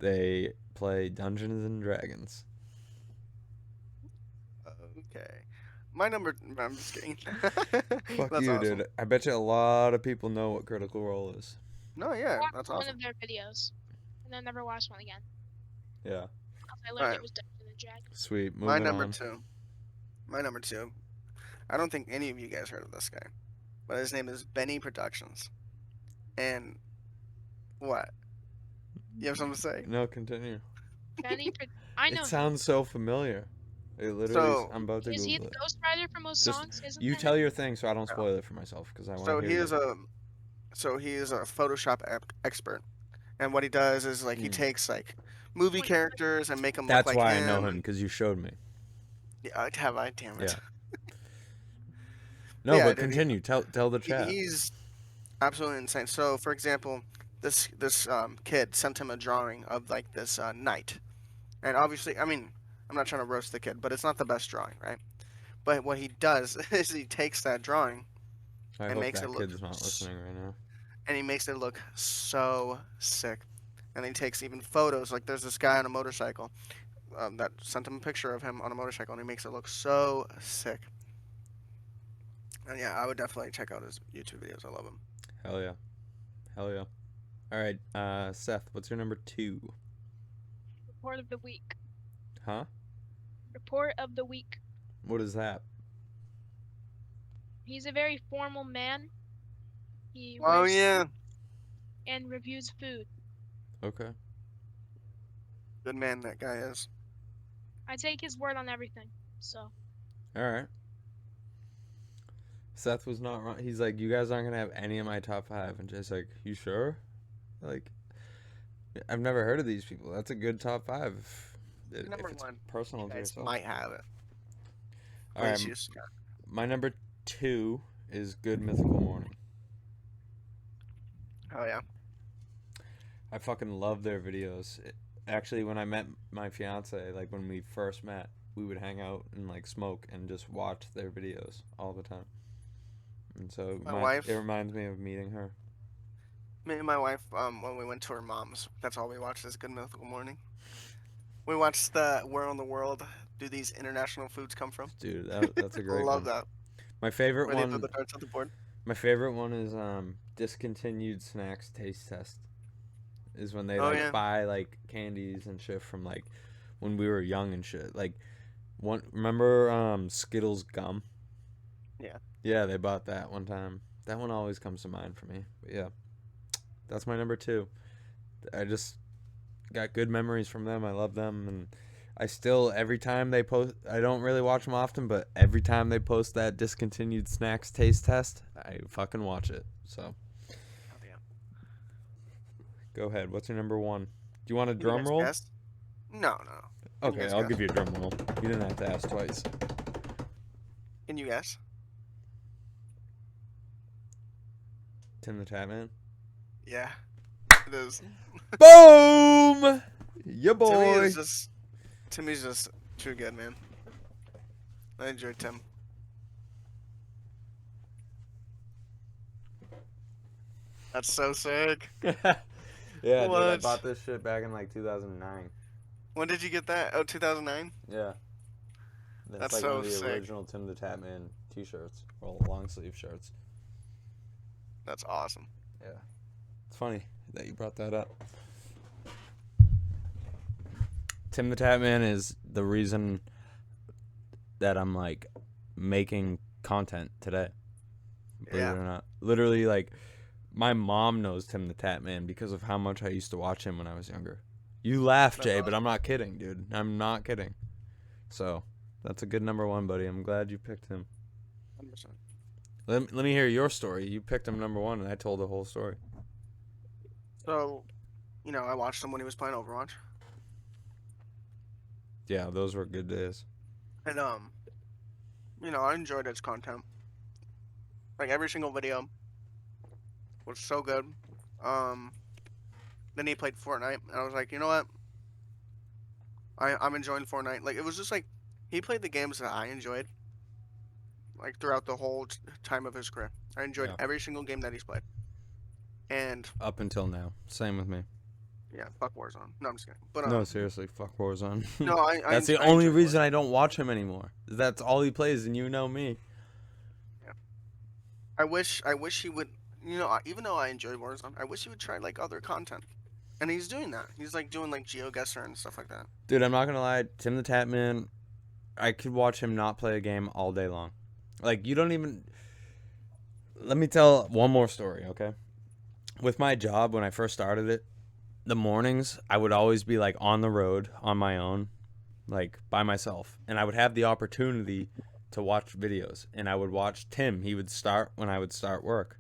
Speaker 1: They play Dungeons and Dragons.
Speaker 2: Okay. My number. I'm just kidding.
Speaker 1: Fuck
Speaker 2: That's
Speaker 1: you,
Speaker 2: awesome.
Speaker 1: dude. I bet you a lot of people know what Critical Role is.
Speaker 2: No, yeah,
Speaker 3: I watched
Speaker 2: that's
Speaker 3: one
Speaker 2: awesome.
Speaker 3: of their videos, and then never watched one again.
Speaker 1: Yeah.
Speaker 3: I learned
Speaker 2: Alright.
Speaker 3: it was Dungeons and Dragons.
Speaker 1: Sweet.
Speaker 2: My
Speaker 1: Moving
Speaker 2: number
Speaker 1: on.
Speaker 2: 2. My number 2. I don't think any of you guys heard of this guy, but his name is Benny Productions. And what? You have something to say?
Speaker 1: No, continue.
Speaker 3: I know
Speaker 1: It
Speaker 3: him.
Speaker 1: sounds so familiar. It literally.
Speaker 2: So-
Speaker 1: I'm about to
Speaker 3: Is he
Speaker 1: Google
Speaker 3: the
Speaker 1: it.
Speaker 3: Ghost Rider from those
Speaker 1: Just-
Speaker 3: songs? Isn't
Speaker 1: You
Speaker 3: that
Speaker 1: tell
Speaker 3: him?
Speaker 1: your thing so I don't spoil it for myself because I want
Speaker 2: So
Speaker 1: to
Speaker 2: he
Speaker 1: hear
Speaker 2: is a Photoshop expert, and what he does is like he
Speaker 1: Hmm.
Speaker 2: takes like movie
Speaker 3: Wait,
Speaker 2: characters and make them
Speaker 1: That's
Speaker 2: look like
Speaker 1: why
Speaker 2: him.
Speaker 1: I know him because you showed me.
Speaker 2: Yeah, have I? Damn it.
Speaker 1: Yeah. No,
Speaker 2: Yeah,
Speaker 1: but
Speaker 2: dude,
Speaker 1: continue. Tell the
Speaker 2: He-
Speaker 1: chat.
Speaker 2: he's absolutely insane. So, for example, this kid sent him a drawing of like this knight, and obviously, I mean, I'm not trying to roast the kid, but it's not the best drawing, right? But what he does is he takes that drawing
Speaker 1: I
Speaker 2: and
Speaker 1: hope
Speaker 2: makes
Speaker 1: that
Speaker 2: it look
Speaker 1: kid's not listening right now.
Speaker 2: and he makes it look so sick. and he takes even photos. Like there's this guy on a motorcycle that sent him a picture of him on a motorcycle, and he makes it look so sick. And yeah, I would definitely check out his YouTube videos. I love him.
Speaker 1: Hell yeah. All right, Seth, what's your number 2?
Speaker 3: Report of the week.
Speaker 1: Huh?
Speaker 3: Report of the week.
Speaker 1: What is that?
Speaker 3: He's a very formal man. He
Speaker 2: Oh
Speaker 3: wears
Speaker 2: yeah,
Speaker 3: suit and reviews food.
Speaker 1: Okay.
Speaker 2: good man that guy is.
Speaker 3: I take his word on everything. So.
Speaker 1: All right. Seth was not wrong. He's like, you guys aren't going to have any of my top 5. And Jay's like, you sure? Like, I've never heard of these people. That's a good top 5.
Speaker 2: Number
Speaker 1: if it's
Speaker 2: one.
Speaker 1: personal to
Speaker 2: You guys
Speaker 1: yourself.
Speaker 2: might have it.
Speaker 1: All right. My number 2 is Good Mythical Morning.
Speaker 2: Oh yeah.
Speaker 1: I fucking love their videos. Actually, when I met my fiance, like when we first met, we would hang out and like smoke and just watch their videos all the time. And so it reminds me of meeting her.
Speaker 2: Me and my wife, when we went to her mom's, that's all we watched is Good Mythical Morning. We watched the Where in the World do these international foods come from.
Speaker 1: Dude, that's a great
Speaker 2: Love
Speaker 1: one.
Speaker 2: that.
Speaker 1: My favorite
Speaker 2: Where they
Speaker 1: one.
Speaker 2: put the darts on the board.
Speaker 1: My favorite one is discontinued snacks taste test. Is when they buy like candies and shit from like when we were young and shit. Like remember Skittles gum?
Speaker 2: Yeah.
Speaker 1: Yeah, they bought that one time. That one always comes to mind for me. But yeah. That's my number 2. I just got good memories from them. I love them, and I still, every time they post, I don't really watch them often, but every time they post that discontinued snacks taste test, I fucking watch it. So go ahead. What's your number 1? Do you want a drum roll?
Speaker 2: Guess? No.
Speaker 1: Okay, I'll give you a drum roll. You didn't have to ask twice.
Speaker 2: Can you guess?
Speaker 1: Tim the Tatman?
Speaker 2: Yeah, it is.
Speaker 1: Boom! Yeah, boy.
Speaker 2: Timmy's just too good, man. I enjoyed Tim. That's so sick.
Speaker 1: Yeah, dude, I
Speaker 2: What?
Speaker 1: bought this shit back in like 2009.
Speaker 2: When did you get that? Oh, 2009?
Speaker 1: Yeah.
Speaker 2: That's
Speaker 1: like
Speaker 2: so
Speaker 1: one of the
Speaker 2: sick.
Speaker 1: original Tim the Tatman t-shirts, or long sleeve shirts.
Speaker 2: That's awesome.
Speaker 1: Yeah. It's funny that you brought that up. Tim the Tatman is the reason that I'm like making content today. Believe it or not. Literally, like, my mom knows Tim the Tatman because of how much I used to watch him when I was younger. You laugh, Jay, but I'm not kidding, dude. I'm not kidding. So, that's a good number 1, buddy. I'm glad you picked him.
Speaker 2: 100%.
Speaker 1: Let me hear your story. You picked him number 1, and I told the whole story.
Speaker 2: So, I watched him when he was playing Overwatch.
Speaker 1: Yeah, those were good days.
Speaker 2: And, I enjoyed his content. Like, every single video was so good. Then he played Fortnite, and I was like, you know what? I'm enjoying Fortnite. Like, it was just like, he played the games that I enjoyed, like, throughout the whole time of his career. I enjoyed every single game that he's played. And
Speaker 1: up until now. Same with me.
Speaker 2: Yeah, fuck Warzone. No, I'm just kidding. But,
Speaker 1: no, seriously, fuck Warzone.
Speaker 2: No,
Speaker 1: That's the only reason I don't watch him anymore. That's all he plays, and you know me.
Speaker 2: Yeah. I wish he would, even though I enjoy Warzone, I wish he would try, like, other content. And he's doing that. He's, like, doing, like, GeoGuessr and stuff like that.
Speaker 1: Dude, I'm not gonna lie. Tim the Tatman, I could watch him not play a game all day long. Like, you don't even... Let me tell one more story, okay? With my job, when I first started it, the mornings, I would always be, like, on the road, on my own, like, by myself. And I would have the opportunity to watch videos. And I would watch Tim. He would start when I would start work.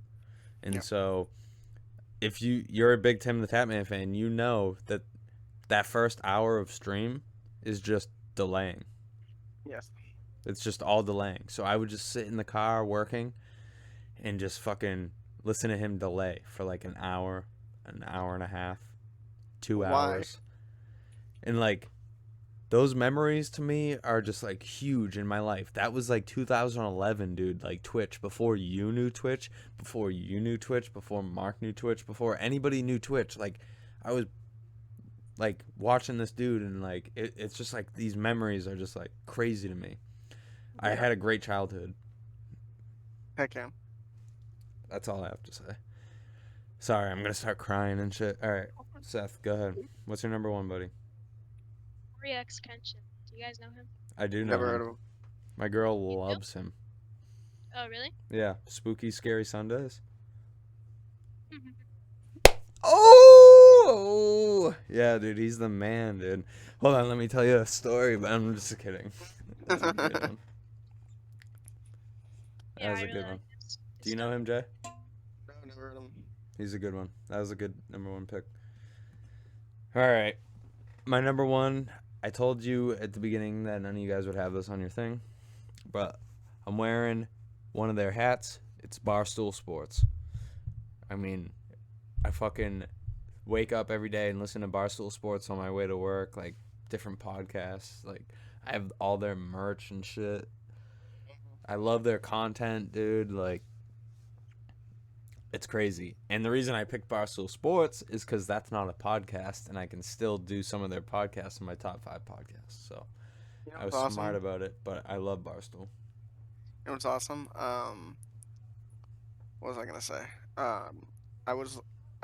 Speaker 1: And so, if you're a big Tim the Tatman fan, you know that first hour of stream is just delaying.
Speaker 2: Yes.
Speaker 1: It's just all delaying. So I would just sit in the car working and just fucking listen to him delay for like an hour and a half, 2 hours. And like, those memories to me are just like huge in my life. That was like 2011, dude. Like Twitch, before you knew Twitch, before Mark knew Twitch, before anybody knew Twitch. Like, I was like watching this dude and like it's just like these memories are just like crazy to me. I had a great childhood.
Speaker 2: Heck yeah.
Speaker 1: That's all I have to say. Sorry, I'm gonna start crying and shit. All right, Seth, go ahead. What's your number one, buddy?
Speaker 3: 3X Kenshin. Do you guys know him?
Speaker 1: I do know
Speaker 2: Never
Speaker 1: him.
Speaker 2: heard of him.
Speaker 1: My girl loves him.
Speaker 3: Oh, really?
Speaker 1: Yeah, spooky, scary Sundays. Oh, yeah, dude, he's the man, dude. Hold on, let me tell you a story, but I'm just kidding. That's a good one. That was a good one. Do you know him, Jay?
Speaker 2: No, never heard of him.
Speaker 1: He's a good one. That was a good number one pick. All right, my number one. I told you at the beginning that none of you guys would have this on your thing, but I'm wearing one of their hats. It's Barstool Sports. I mean, I fucking wake up every day and listen to Barstool Sports on my way to work, like different podcasts. Like I have all their merch and shit. I love their content, dude. Like it's crazy. And the reason I picked Barstool Sports is because that's not a podcast, and I can still do some of their podcasts in my top 5 podcasts. So I was smart about it, but I love Barstool.
Speaker 2: You know what's awesome? What was I gonna say?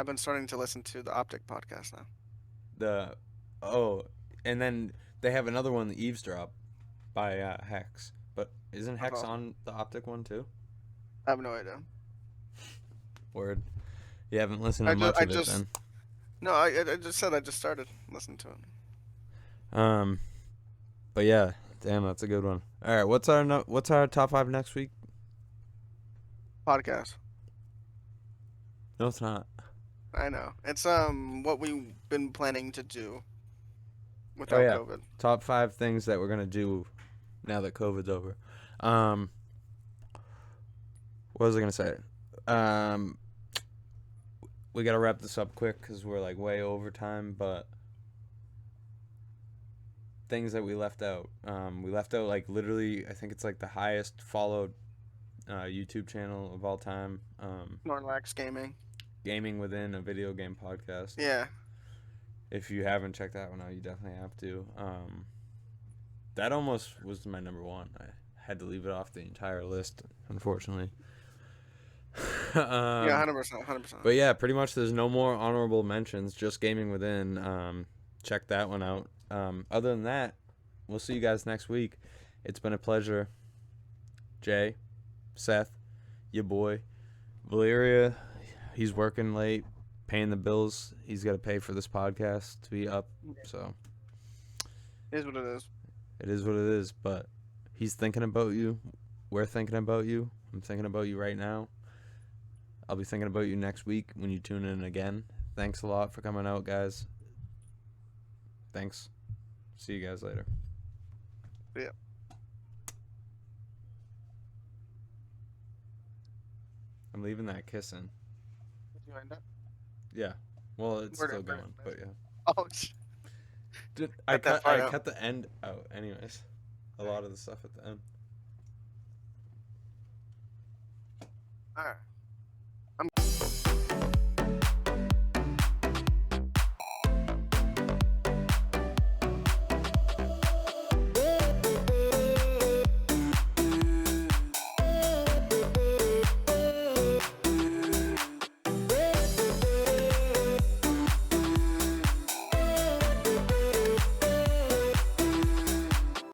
Speaker 2: I've been starting to listen to the Optic Podcast now.
Speaker 1: And then they have another one, the Eavesdrop, by Hex. But isn't Hex
Speaker 2: awesome.
Speaker 1: on the Optic one too?
Speaker 2: I have no idea.
Speaker 1: Word. You haven't listened to much of it then.
Speaker 2: No, I just said I just started listening to it.
Speaker 1: But yeah, damn, that's a good one. All right, what's our top 5 next week?
Speaker 2: Podcast.
Speaker 1: No, it's not.
Speaker 2: I know. It's what we've been planning to do without COVID.
Speaker 1: Top 5 things that we're gonna do now that COVID's over. What was I gonna say? We gotta wrap this up quick because we're like way over time. But things that we left out. We left out like literally. I think it's like the highest followed YouTube channel of all time.
Speaker 2: Snorlax Gaming.
Speaker 1: Gaming within a video game podcast.
Speaker 2: Yeah.
Speaker 1: If you haven't checked that one out, you definitely have to. That almost was my number one. I had to leave it off the entire list, unfortunately.
Speaker 2: Yeah, 100%.
Speaker 1: But yeah, pretty much there's no more honorable mentions, just Gaming Within. Check that one out. Other than that, we'll see you guys next week. It's been a pleasure. Jay, Seth, your boy, Valeria, he's working late, paying the bills. He's got to pay for this podcast to be up, so.
Speaker 2: It is what it is.
Speaker 1: It is what it is, but he's thinking about you. We're thinking about you. I'm thinking about you right now. I'll be thinking about you next week when you tune in again. Thanks a lot for coming out, guys. Thanks. See you guys later.
Speaker 2: Yeah.
Speaker 1: I'm leaving that kiss in.
Speaker 2: Did you end up?
Speaker 1: Yeah. Well, it's still going, but yeah.
Speaker 2: Oh, shit.
Speaker 1: Dude, I cut the end out anyways. A lot of the stuff at the end.
Speaker 2: Alright.